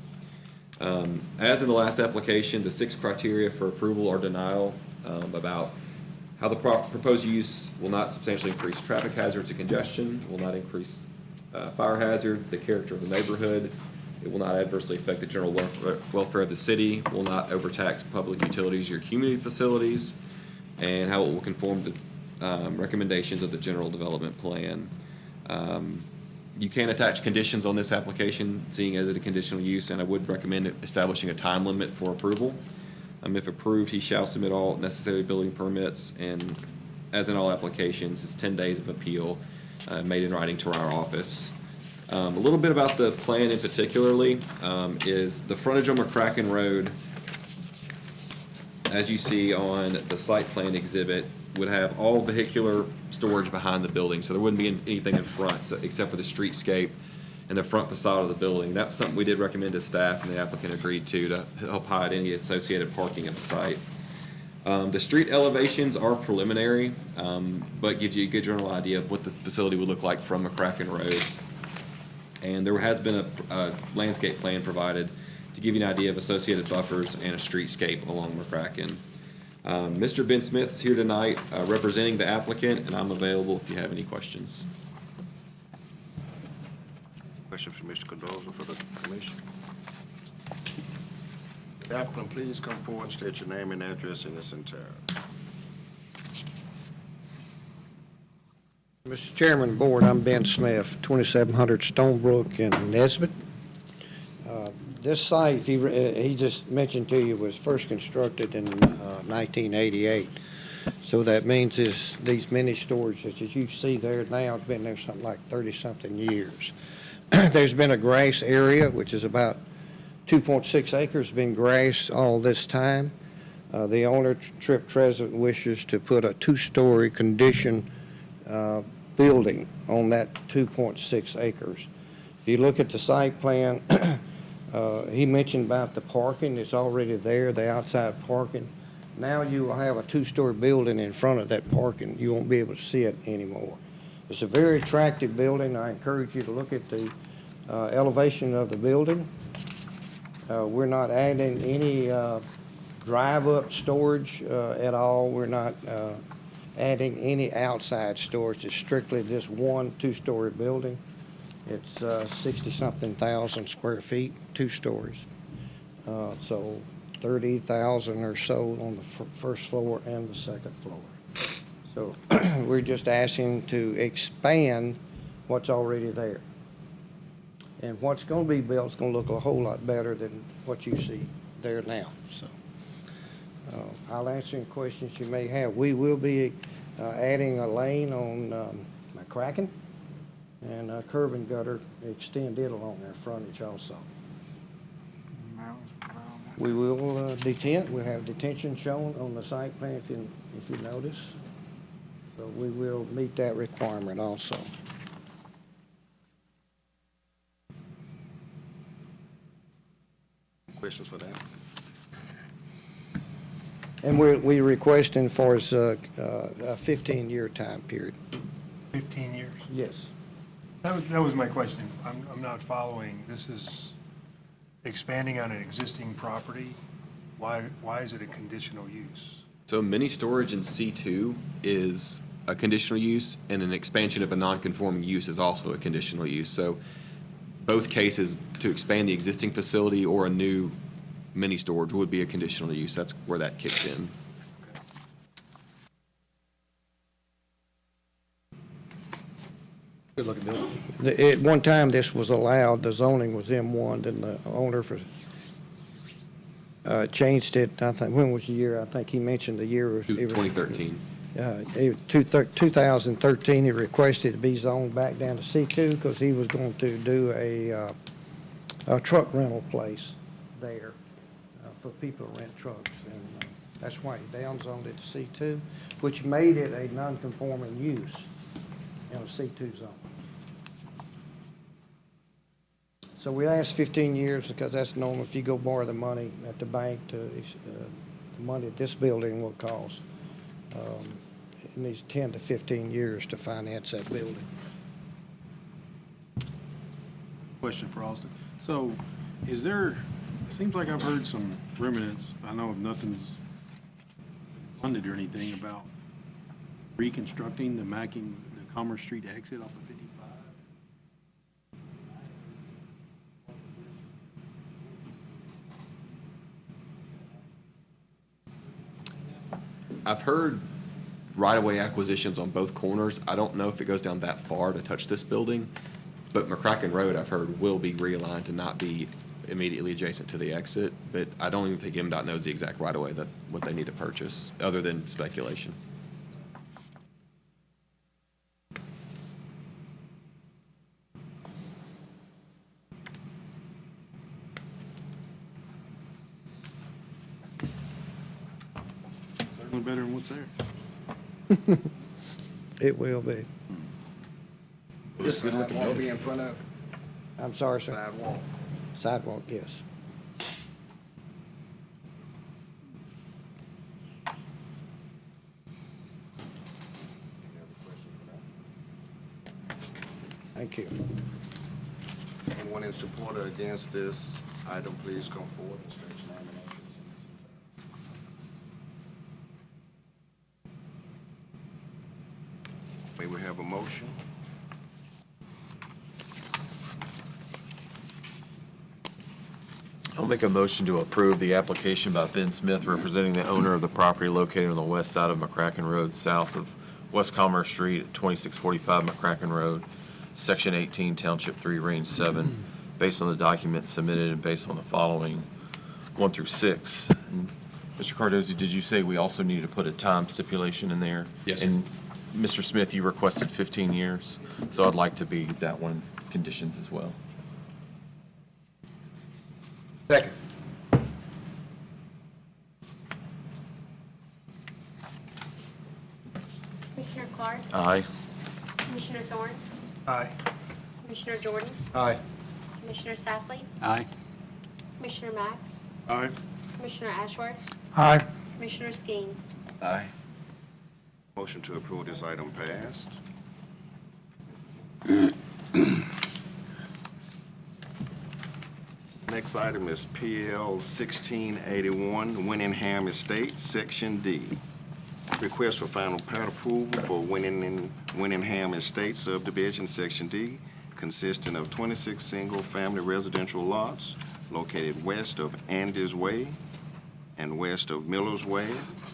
As in the last application, the 6 criteria for approval or denial about how the proposed use will not substantially increase traffic hazards and congestion, will not increase fire hazard, the character of the neighborhood, it will not adversely affect the general welfare of the city, will not overtax public utilities or community facilities, and how it will conform to recommendations of the general development plan. You can attach conditions on this application, seeing as it a conditional use, and I would recommend establishing a time limit for approval. If approved, he shall submit all necessary building permits, and as in all applications, it's 10 days of appeal made in writing to our office. A little bit about the plan in particularly is the frontage on McCracken Road, as you see on the site plan exhibit, would have all vehicular storage behind the building, so there wouldn't be anything in front except for the streetscape and the front facade of the building. That's something we did recommend to staff, and the applicant agreed to help hide any associated parking at the site. The street elevations are preliminary, but gives you a good general idea of what the facility would look like from McCracken Road. And there has been a landscape plan provided to give you an idea of associated buffers and a streetscape along McCracken. Mr. Ben Smith's here tonight representing the applicant, and I'm available if you have any questions. Question for Mr. Cardoza for the commission. Applicant, please come forward and state your name and address in its entirety. Mr. Chairman, Board, I'm Ben Smith, 2700 Stonebrook in Nesbit. This site, he just mentioned to you, was first constructed in 1988. So that means these mini storages that you see there now, it's been there something like 30-something years. There's been a grass area, which is about 2.6 acres, been grass all this time. The owner, Trip Treasant, wishes to put a 2-story condition building on that 2.6 acres. If you look at the site plan, he mentioned about the parking. It's already there, the outside parking. Now you will have a 2-story building in front of that parking. You won't be able to see it anymore. It's a very attractive building. I encourage you to look at the elevation of the building. We're not adding any drive-up storage at all. We're not adding any outside storage. It's strictly just one 2-story building. It's 60-something thousand square feet, 2 stories. So 30,000 or so on the first floor and the second floor. So we're just asking to expand what's already there. And what's going to be built is going to look a whole lot better than what you see there now. So I'll answer any questions you may have. We will be adding a lane on McCracken and a curb and gutter extended along their frontage also. We will we'll have detention shown on the site plan if you notice. So we will meet that requirement also. Questions for that? And we're requesting for us a 15-year time period. 15 years? Yes. That was my question. I'm not following. This is expanding on an existing property. Why is it a conditional use? So mini storage in C2 is a conditional use, and an expansion of a non-conforming use is also a conditional use. So both cases, to expand the existing facility or a new mini storage, would be a conditional use. That's where that kicked in. Good looking building. At one time, this was allowed, the zoning was M1, and the owner changed it, I think, when was the year? I think he mentioned the year. 2013. 2013, he requested to be zoned back down to C2 because he was going to do a truck rental place there for people to rent trucks. And that's why he downzoned it to C2, which made it a non-conforming use in a C2 zone. So we asked 15 years because that's normal. If you go borrow the money at the bank to, the money that this building will cost, it needs 10 to 15 years to finance that building. Question for Austin. So is there, it seems like I've heard some remnants, I know nothing's funded or anything, about reconstructing the Commerce Street exit off of 55. I've heard right-of-way acquisitions on both corners. I don't know if it goes down that far to touch this building, but McCracken Road, I've heard, will be realigned to not be immediately adjacent to the exit, but I don't even think MDOT knows the exact right-of-way that, what they need to purchase, other than speculation. Certainly better than what's there. It will be. Just good looking building in front of I'm sorry, sir. sidewalk. Sidewalk, yes. Thank you. Anyone in support or against this item, please come forward and state your nominations. May we have a motion? I'll make a motion to approve the application by Ben Smith, representing the owner of the property located on the west side of McCracken Road, south of West Commerce Street at 2645 McCracken Road, Section 18, Township 3, Range 7, based on the documents submitted and based on the following 1 through 6. And Mr. Cardozi, did you say we also need to put a time stipulation in there? Yes, sir. And Mr. Smith, you requested 15 years, so I'd like to be that one conditions as well. Second. Commissioner Clark? Aye. Commissioner Thorne? Aye. Commissioner Jordan? Aye. Commissioner Safley? Aye. Commissioner Max? Aye. Commissioner Ashworth? Aye. Commissioner Skeen? Aye. Motion to approve this item passed. Next item is PL 1681, Winningham Estates, Section D. Request for final plat approval for Winningham Estates subdivision, Section D, consisting of 26 single-family residential lots located west of Andes Way and west of Miller's Way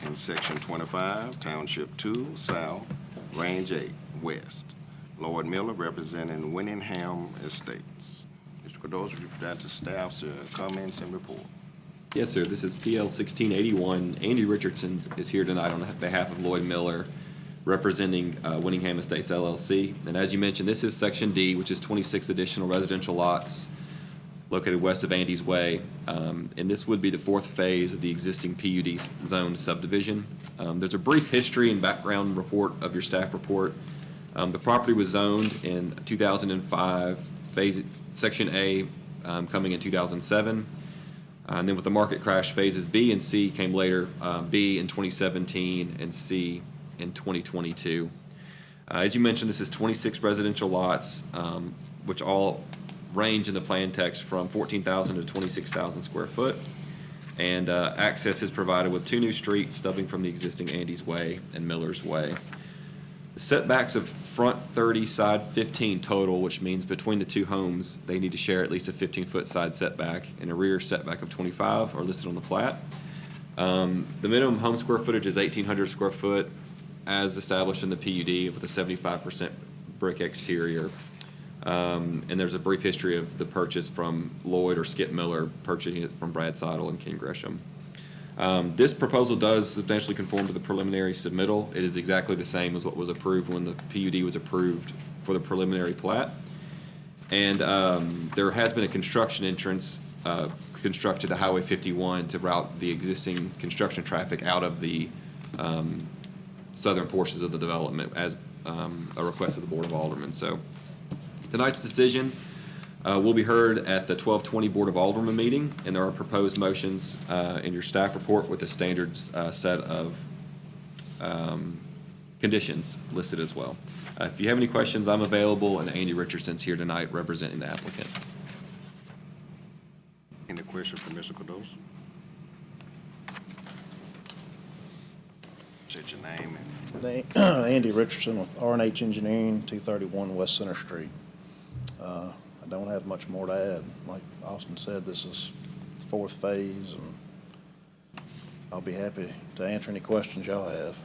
in Section 25, Township 2, South, Range 8, West. Lloyd Miller representing Winningham Estates. Mr. Cardozo, would you present to staff's comments and report? Yes, sir. This is PL 1681. Andy Richardson is here tonight on behalf of Lloyd Miller, representing Winningham Estates LLC. And as you mentioned, this is Section D, which is 26 additional residential lots located west of Andes Way. And this would be the fourth phase of the existing PUD zone subdivision. There's a brief history and background report of your staff report. The property was zoned in 2005, Section A coming in 2007. And then with the market crash, phases B and C came later, B in 2017 and C in 2022. As you mentioned, this is 26 residential lots, which all range in the plan text from 14,000 to 26,000 square foot. And access is provided with 2 new streets stubbing from the existing Andes Way and Miller's Way. The setbacks of front 30, side 15 total, which means between the 2 homes, they need to share at least a 15-foot side setback, and a rear setback of 25 are listed on the plat. The minimum home square footage is 1,800 square foot, as established in the PUD, with a 75% brick exterior. And there's a brief history of the purchase from Lloyd or Skip Miller, purchasing it from Brad Seidel and King Gresham. This proposal does substantially conform to the preliminary submittal. It is exactly the same as what was approved when the PUD was approved for the preliminary plat. And there has been a construction entrance constructed to Highway 51 to route the existing construction traffic out of the southern portions of the development as a request of the Board of Aldermen. So tonight's decision will be heard at the 12:20 Board of Aldermen meeting, and there are proposed motions in your staff report with a standard set of conditions listed as well. If you have any questions, I'm available, and Andy Richardson's here tonight representing the applicant. Any questions for Mr. Cardoso? State your name and Andy Richardson with R&H Engineering, 231 West Center Street. I don't have much more to add. Like Austin said, this is fourth phase, and I'll be happy to answer any questions y'all have.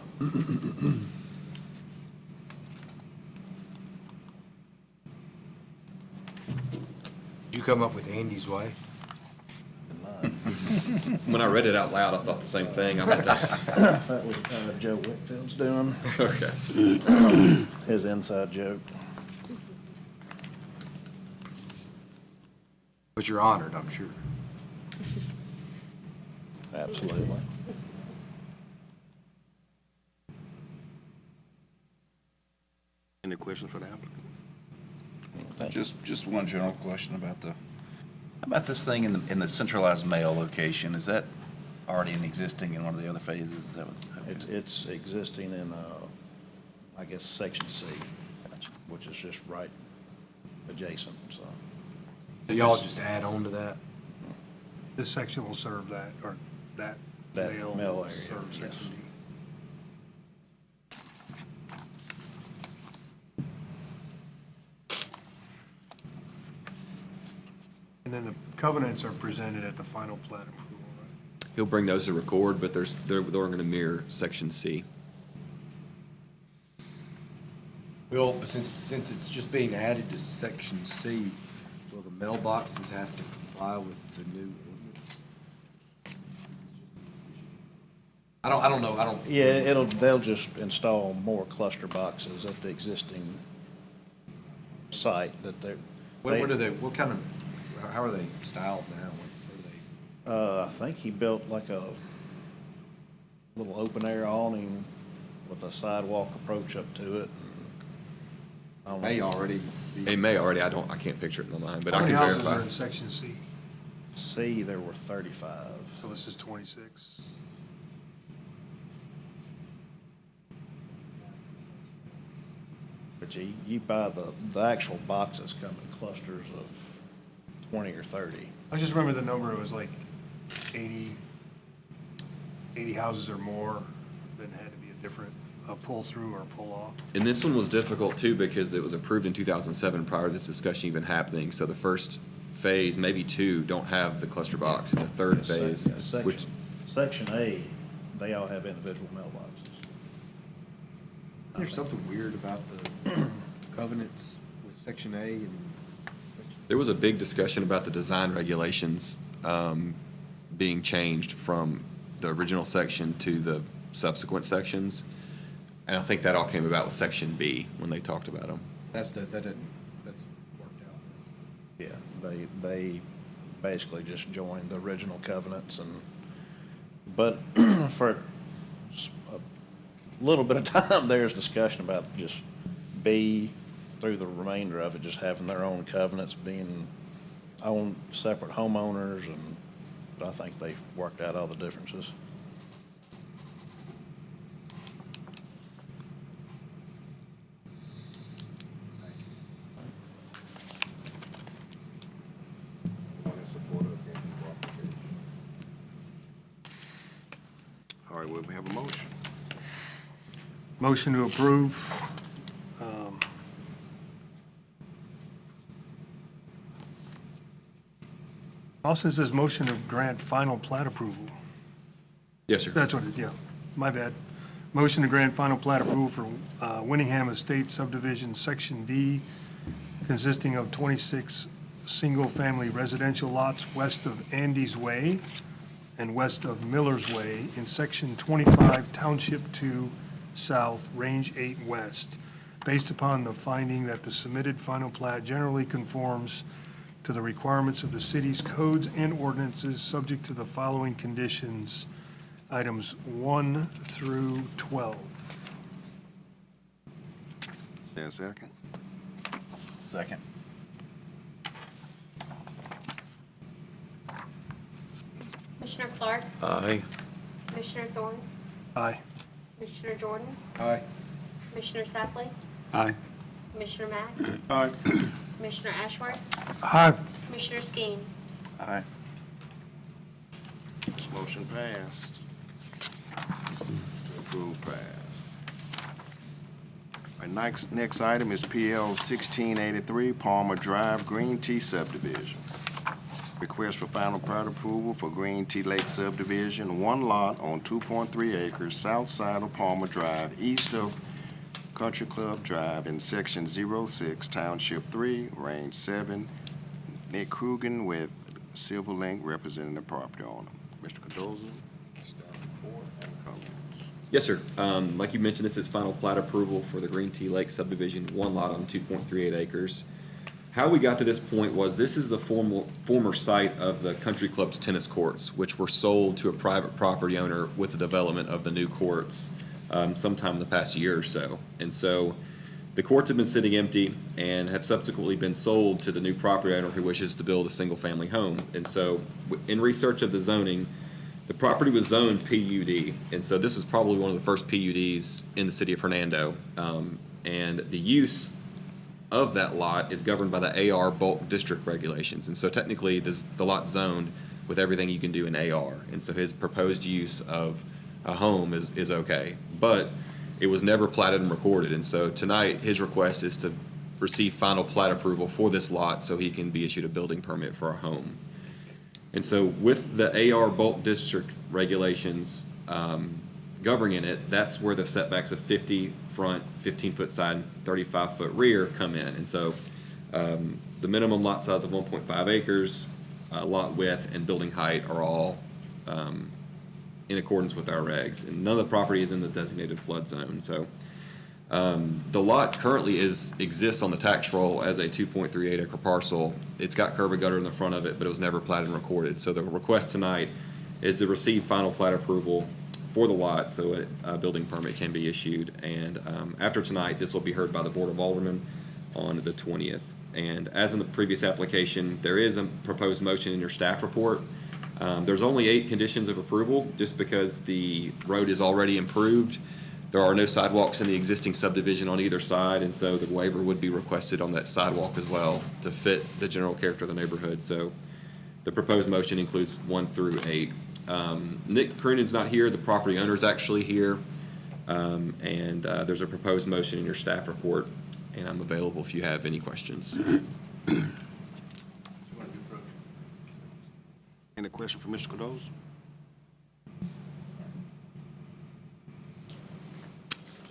Did you come up with Andy's way? When I read it out loud, I thought the same thing. I meant to. That was Joe Whitfield's doing. Okay. His inside joke. But you're honored, I'm sure. Absolutely. any questions for the applicant? Just one general question about how about this thing in the centralized mail location? Is that already existing in one of the other phases? Is that what? It's existing in, I guess, Section C, which is just right adjacent, so. So y'all just add on to that? This section will serve that, or that That mail mail will area, serve yes. Section D. And then the covenants are presented at the final plat approval, right? He'll bring those to record, but they're going to mirror Section C. Well, but since it's just being added to Section C, will the mailboxes have to comply with the new ordinance? I don't know, Yeah, they'll just install more cluster boxes at the existing site that they're. What kind of, how are they styled now? What are they? I think he built like a little open air awning with a sidewalk approach up to it. I don't know. May already be. It may already, I can't picture it in my mind, but I How can many houses verify. are in Section C? C, there were 35. So this is 26. But you buy the actual boxes come in clusters of 20 or 30. I just remember the number, it was like 80 houses or more, then had to be a different, pull-through or pull-off. And this one was difficult too because it was approved in 2007 prior to this discussion even happening. So the first phase, maybe two, don't have the cluster box. And the third phase, which, Section A, they all have individual mailboxes. There's something weird about the covenants with Section A and there was a big discussion about the design regulations being changed from the original section to the subsequent sections. And I think that all came about with Section B when they talked about them. that's worked out. Yeah, they basically just joined the original covenants but for a little bit of time, there's discussion about just B through the remainder of it, just having their own covenants, being own separate homeowners, but I think they've worked out all the differences. All right, well, we have a motion. Motion to approve. Austin says motion to grant final plat approval. Yes, sir. That's what it, yeah, my bad. Motion to grant final plat approval for Winningham Estates subdivision, Section D, consisting of 26 single-family residential lots west of Andy's Way and west of Miller's Way in Section 25, Township 2 South, Range 8 West, based upon the finding that the submitted final plat generally conforms to the requirements of the city's codes and ordinances, subject to the following conditions, items 1 through 12. Is there a second? Second. Commissioner Clark? Aye. Commissioner Thorne? Aye. Commissioner Jordan? Aye. Commissioner Sappley? Aye. Commissioner Mack? Aye. Commissioner Ashworth? Aye. Commissioner Skeen? Aye. This motion passed. Approve passed. Our next item is PL 1683 Palmer Drive, Green Tea Subdivision. Request for final plat approval for Green Tea Lake Subdivision, one lot on 2.3 acres, south side of Palmer Drive, east of Country Club Drive in Section 06, Township 3, Range 7. Nick Crugan with Silver Link representing the property owner. Mr. Cardoza, staff report and comments. Yes, sir. Like you mentioned, this is final plat approval for the Green Tea Lake subdivision, one lot on 2.38 acres. How we got to this point was this is the former site of the Country Club's tennis courts, which were sold to a private property owner with the development of the new courts sometime in the past year or so. And so the courts have been sitting empty and have subsequently been sold to the new property owner who wishes to build a single-family home. And so in research of the zoning, the property was zoned PUD. And so this was probably one of the first PUDs in the city of Hernando. And the use of that lot is governed by the AR bulk district regulations. And so technically, the lot's zoned with everything you can do in AR. And so his proposed use of a home is okay. But it was never platted and recorded. And so tonight, his request is to receive final plat approval for this lot so he can be issued a building permit for a home. And so with the AR bulk district regulations governing it, that's where the setbacks of 50 front, 15-foot side, 35-foot rear come in. And so the minimum lot size of 1.5 acres, lot width, and building height are all in accordance with our regs. And none of the property is in the designated flood zone. So the lot currently exists on the tax roll as a 2.38 acre parcel. It's got curb and gutter in the front of it, but it was never platted and recorded. So the request tonight is to receive final plat approval for the lot so a building permit can be issued. And after tonight, this will be heard by the Board of Aldermen on the 20th. And as in the previous application, there is a proposed motion in your staff report. There's only 8 conditions of approval just because the road is already improved. There are no sidewalks in the existing subdivision on either side, and so the waiver would be requested on that sidewalk as well to fit the general character of the neighborhood. So the proposed motion includes 1 through 8. Nick Cronin's not here, the property owner's actually here, and there's a proposed motion in your staff report, and I'm available if you have any questions. Any question for Mr. Cardoza?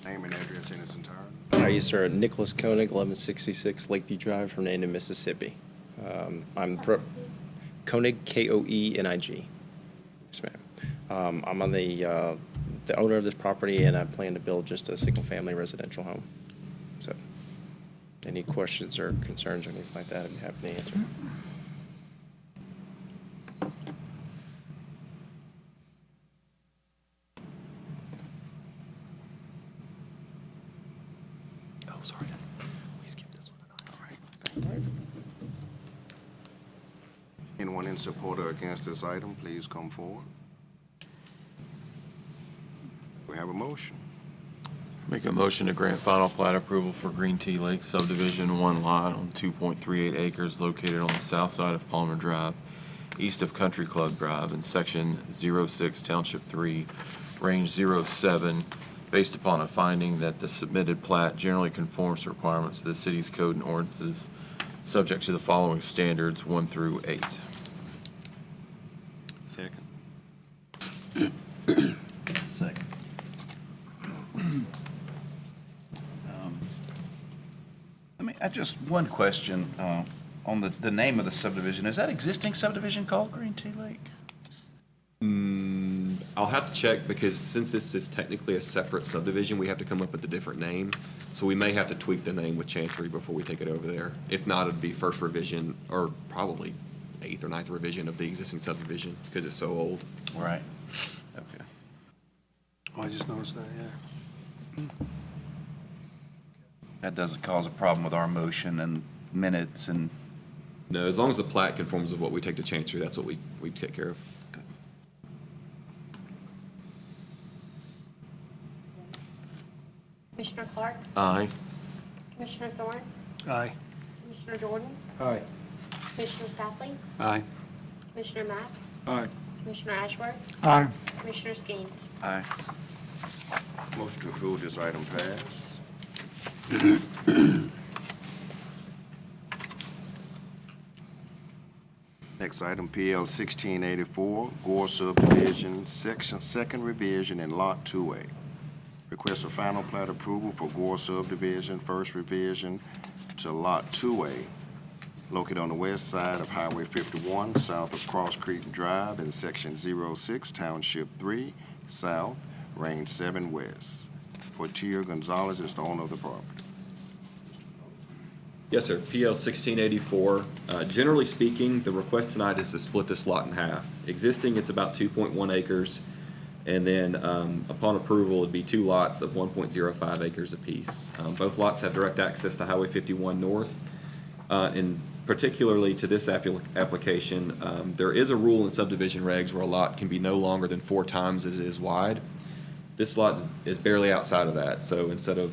Name and address in its entirety. Yes, sir. Nicholas Koenig, 1166 Lakeview Drive, Hernando, Mississippi. I'm Koenig, K-O-E-N-I-G. Yes, ma'am. I'm on the owner of this property, and I plan to build just a single-family residential home. So, any questions or concerns or anything like that, I'd be happy to answer. Oh, sorry. We skipped this one tonight. All right. Anyone in support or against this item, please come forward. We have a motion. Make a motion to grant final plat approval for Green Tea Lake subdivision, one lot on 2.38 acres located on the south side of Palmer Drive, east of Country Club Drive in section 06, Township 3, range 07, based upon a finding that the submitted plat generally conforms to requirements of the city's code and ordinances, subject to the following standards 1 through 8. Second. Second. Just one question on the name of the subdivision. Is that existing subdivision called Green Tea Lake? I'll have to check because since this is technically a separate subdivision, we have to come up with a different name. So we may have to tweak the name with Chancery before we take it over there. If not, it'd be first revision or probably 8th or 9th revision of the existing subdivision because it's so old. Right. Okay. Oh, I just noticed that, yeah. That doesn't cause a problem with our motion and minutes and, No, as long as the plat conforms with what we take to Chancery, that's what we take care of. Commissioner Clark? Aye. Commissioner Thorne? Aye. Commissioner Jordan? Aye. Commissioner Safley? Aye. Commissioner Max? Aye. Commissioner Ashworth? Aye. Commissioner Skeen? aye. Motion to approve this item passed. Next item, PL 1684, Gore subdivision, section, second revision in Lot 2A. Request for final plat approval for Gore subdivision, first revision to Lot 2A, located on the west side of Highway 51, south of Cross Creek Drive in Section 06, Township 3, south, Range 7 west. Portillo Gonzalez is the owner of the property. Yes, sir. PL 1684. Generally speaking, the request tonight is to split this lot in half. Existing, it's about 2.1 acres, and then upon approval, it'd be 2 lots of 1.05 acres apiece. Both lots have direct access to Highway 51 North, and particularly to this application, there is a rule in subdivision regs where a lot can be no longer than 4 times as it is wide. This lot is barely outside of that, so instead of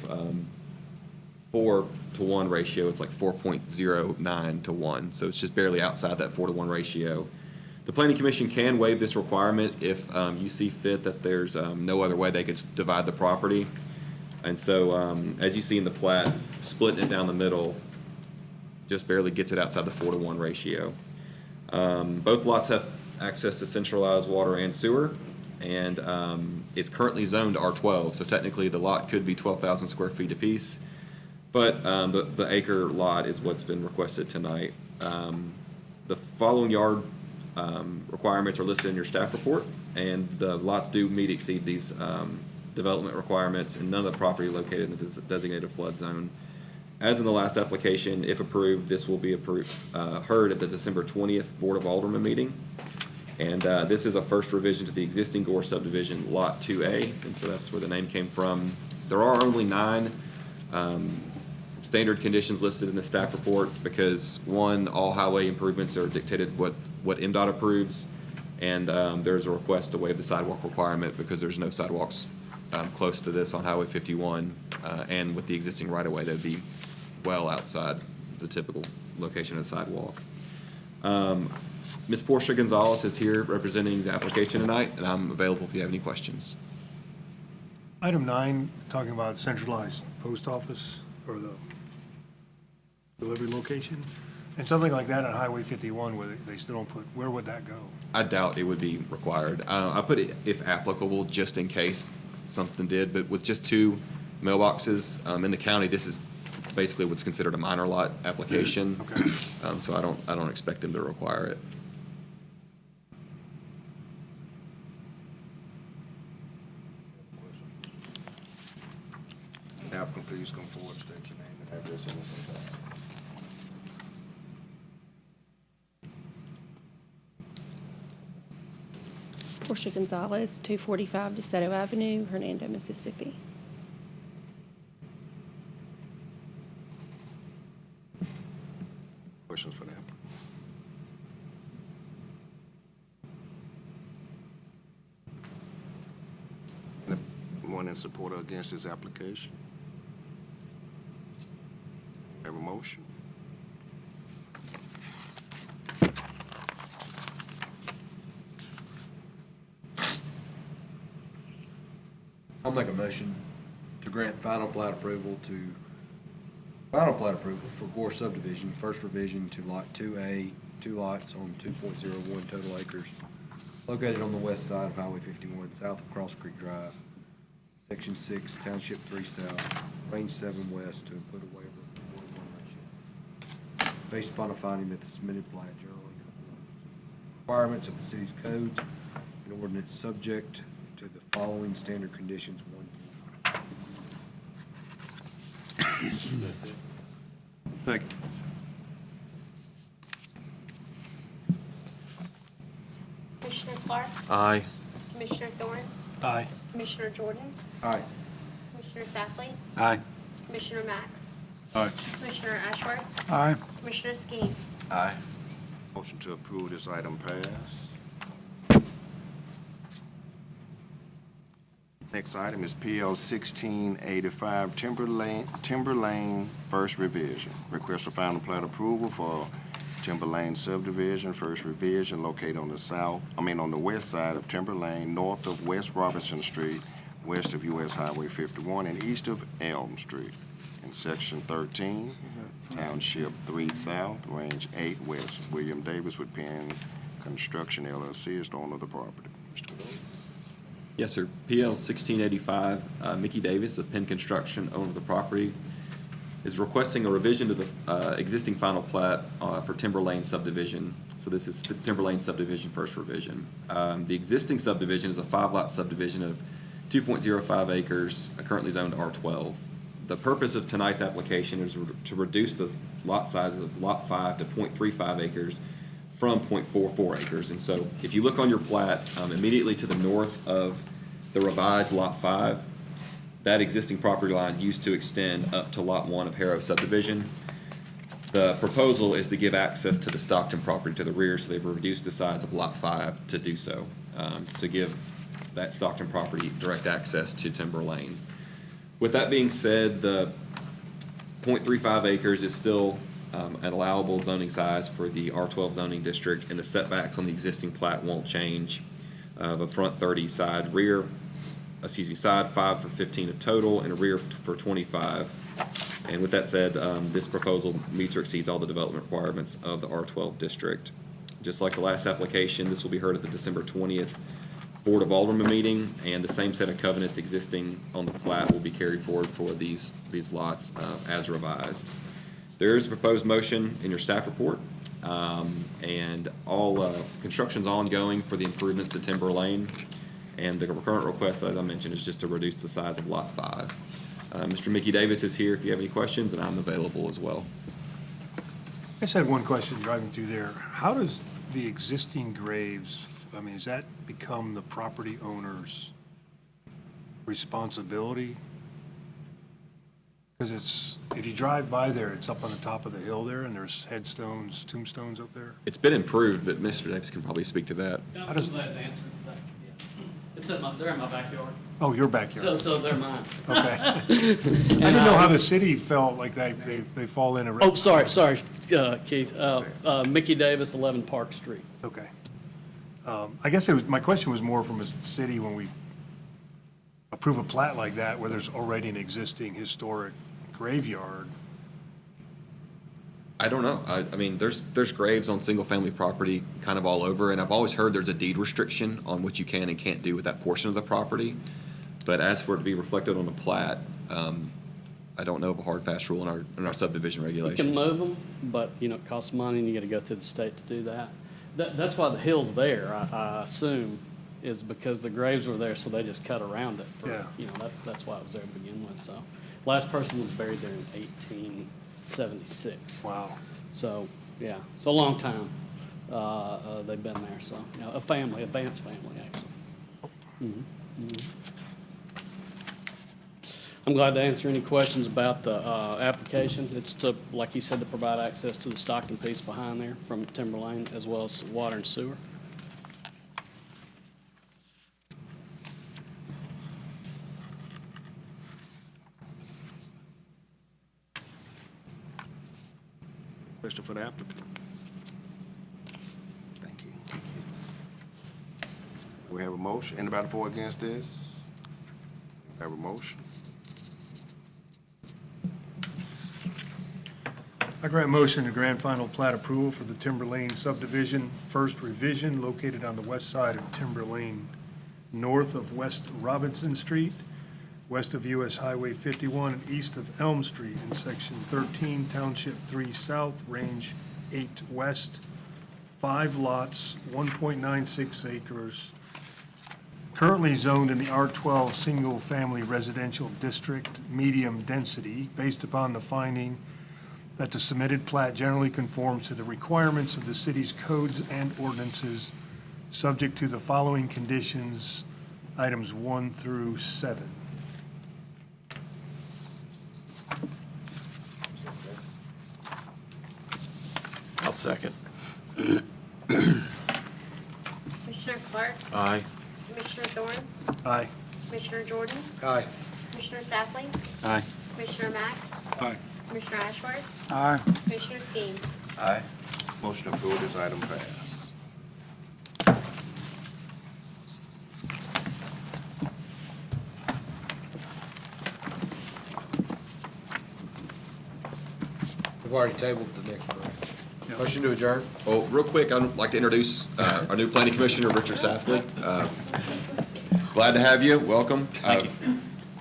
4-to-1 ratio, it's like 4.09 to 1, so it's just barely outside that 4-to-1 ratio. The Planning Commission can waive this requirement if you see fit that there's no other way they could divide the property. And so, as you see in the plat, splitting it down the middle just barely gets it outside the 4-to-1 ratio. Both lots have access to centralized water and sewer, and it's currently zoned R12, so technically the lot could be 12,000 square feet apiece. But the acre lot is what's been requested tonight. The following yard requirements are listed in your staff report, and the lots do exceed these development requirements, and none of the property located in the designated flood zone. As in the last application, if approved, this will be heard at the December 20th Board of Aldermen meeting. And this is a first revision to the existing Gore subdivision, Lot 2A, and so that's where the name came from. There are only 9 standard conditions listed in the staff report because, one, all highway improvements are dictated what MDOT approves, and there's a request to waive the sidewalk requirement because there's no sidewalks close to this on Highway 51, and with the existing right-of-way, that'd be well outside the typical location of the sidewalk. Ms. Portia Gonzalez is here representing the application tonight, and I'm available if you have any questions. Item 9, talking about centralized post office or the delivery location, and something like that on Highway 51 where they still don't put, where would that go? I doubt it would be required. I put it if applicable, just in case something did, but with just 2 mailboxes in the county, this is basically what's considered a minor lot application. Okay. So I don't expect them to require it. Applicant, please come forward, state your name and address and listen. Portia Gonzalez, 245 DeSoto Avenue, Hernando, Mississippi. Questions for the applicant? Anyone in support or against this application? Have a motion? I'll make a motion to grant final plat approval for Gore subdivision, first revision to Lot 2A, 2 lots on 2.01 total acres, located on the west side of Highway 51, south of Cross Creek Drive, Section 6, Township 3 South, Range 7 West, to include a waiver of the 4-to-1 ratio. Based upon a finding that the submitted plat generally conforms to requirements of the city's codes and ordinance subject to the following standard conditions, 1. Second. Commissioner Clark? Aye. Commissioner Thorne? Aye. Commissioner Jordan? Aye. Commissioner Safley? Aye. Commissioner Max? Aye. Commissioner Ashworth? Aye. Commissioner Skeen? Aye. Motion to approve this item passed. Next item is PL 1685 Timber Lane First Revision. Request for final plat approval for Timber Lane subdivision, first revision, located on the west side of Timber Lane, north of West Robinson Street, west of US Highway 51, and east of Elm Street, in Section 13, Township 3 South, Range 8 West. William Davis with Penn Construction LLC is the owner of the property. Mr. Davis. Yes, sir. PL 1685, Mickey Davis of Penn Construction, owner of the property, is requesting a revision to the existing final plat for Timber Lane subdivision. So this is Timber Lane subdivision, first revision. The existing subdivision is a 5-lot subdivision of 2.05 acres, currently zoned R12. The purpose of tonight's application is to reduce the lot size of Lot 5 to 0.35 acres from 0.44 acres. And so if you look on your plat, immediately to the north of the revised Lot 5, that existing property line used to extend up to Lot 1 of Harrow subdivision. The proposal is to give access to the Stockton property to the rear, so they've reduced the size of Lot 5 to do so, to give that Stockton property direct access to Timber Lane. With that being said, the 0.35 acres is still an allowable zoning size for the R12 zoning district, and the setbacks on the existing plat won't change. The front 30, side 5 for 15 of total, and a rear for 25. And with that said, this proposal meets or exceeds all the development requirements of the R12 district. Just like the last application, this will be heard at the December 20th Board of Aldermen meeting, and the same set of covenants existing on the plat will be carried forward for these lots as revised. There is a proposed motion in your staff report, and all construction's ongoing for the improvements to Timber Lane, and the current request, as I mentioned, is just to reduce the size of Lot 5. Mr. Mickey Davis is here if you have any questions, and I'm available as well. I just had one question driving through there. How does the existing graves, does that become the property owner's responsibility? Because if you drive by there, it's up on the top of the hill there, and there's headstones, tombstones up there. It's been improved, but Mr. Davis can probably speak to that. How does- I'm glad to answer that, yeah. They're in my backyard. Oh, your backyard. So they're mine. Okay. I didn't know how the city felt like they fall in a. Oh, sorry, Keith. Mickey Davis, 11 Park Street. Okay. I guess my question was more from a city when we approve a plat like that where there's already an existing historic graveyard. I don't know. I mean, there's graves on single-family property kind of all over, and I've always heard there's a deed restriction on what you can and can't do with that portion of the property. But as for it to be reflected on the plat, I don't know of a hard, fast rule in our subdivision You regulations. can move them, but, it costs money, and you got to go through the state to do that. That's why the hill's there, I assume, is because the graves were there, so they just cut around it. Yeah. That's why it was there to begin with, so. Last person was buried there in 1876. Wow. So, yeah, it's a long time they've been there, so, a family, advanced family, actually. Mhm, mhm. I'm glad to answer any questions about the application. It's to, like you said, to provide access to the Stockton piece behind there from Timber Lane, as well as water and sewer. Question for the applicant? Thank you. We have a motion. Anybody for or against this? We have a motion. I grant motion to grant final plat approval for the Timber Lane subdivision, first revision, located on the west side of Timber Lane, north of West Robinson Street, west of US Highway 51, and east of Elm Street in Section 13, Township 3 South, Range 8 West, 5 lots, 1.96 acres, currently zoned in the R12 Single Family Residential District, medium density, based upon the finding that the submitted plat generally conforms to the requirements of the city's codes and ordinances, subject to the following conditions, items 1 through 7. I'll second. Commissioner Clark? Aye. Commissioner Thorne? Aye. Commissioner Jordan? Aye. Commissioner Safley? Aye. Commissioner Max? Aye. Commissioner Ashworth? Aye. Commissioner Skeen? Aye. Motion to approve this item passed. We've already tabled the next one. Motion to adjourn? Oh, real quick, I'd like to introduce our new planning commissioner, Richard Safley. Glad to have you. Welcome. Thank you.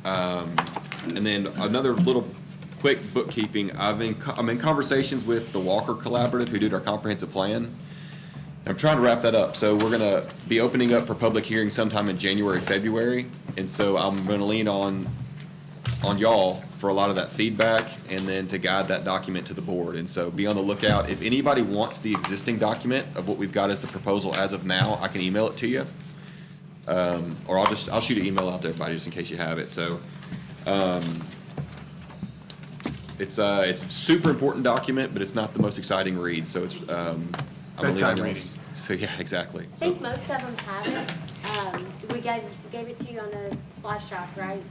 And then another little quick bookkeeping. I'm in conversations with the Walker Collaborative, who did our comprehensive plan. I'm trying to wrap that up. So we're going to be opening up for public hearing sometime in January, February. And so I'm going to lean on y'all for a lot of that feedback and then to guide that document to the board. And so be on the lookout. If anybody wants the existing document of what we've got as the proposal as of now, I can email it to you. Or I'll shoot an email out to everybody just in case you have it. So it's a super important document, but it's not the most exciting read. So it's Bedtime reading. So yeah, exactly. I think most of them have it. We gave it to you on a flash drive, right?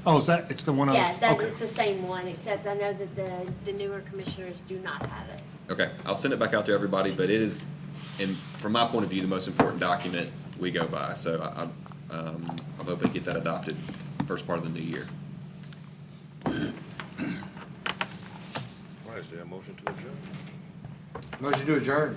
Oh, is that, it's the one on? Yeah, that, okay. it's the same one, except I know that the newer commissioners do not have it. Okay, I'll send it back out to everybody, but it is, from my point of view, the most important document we go by. So I'm hoping to get that adopted first part of the new year. All right, is there a motion to adjourn? Motion to adjourn.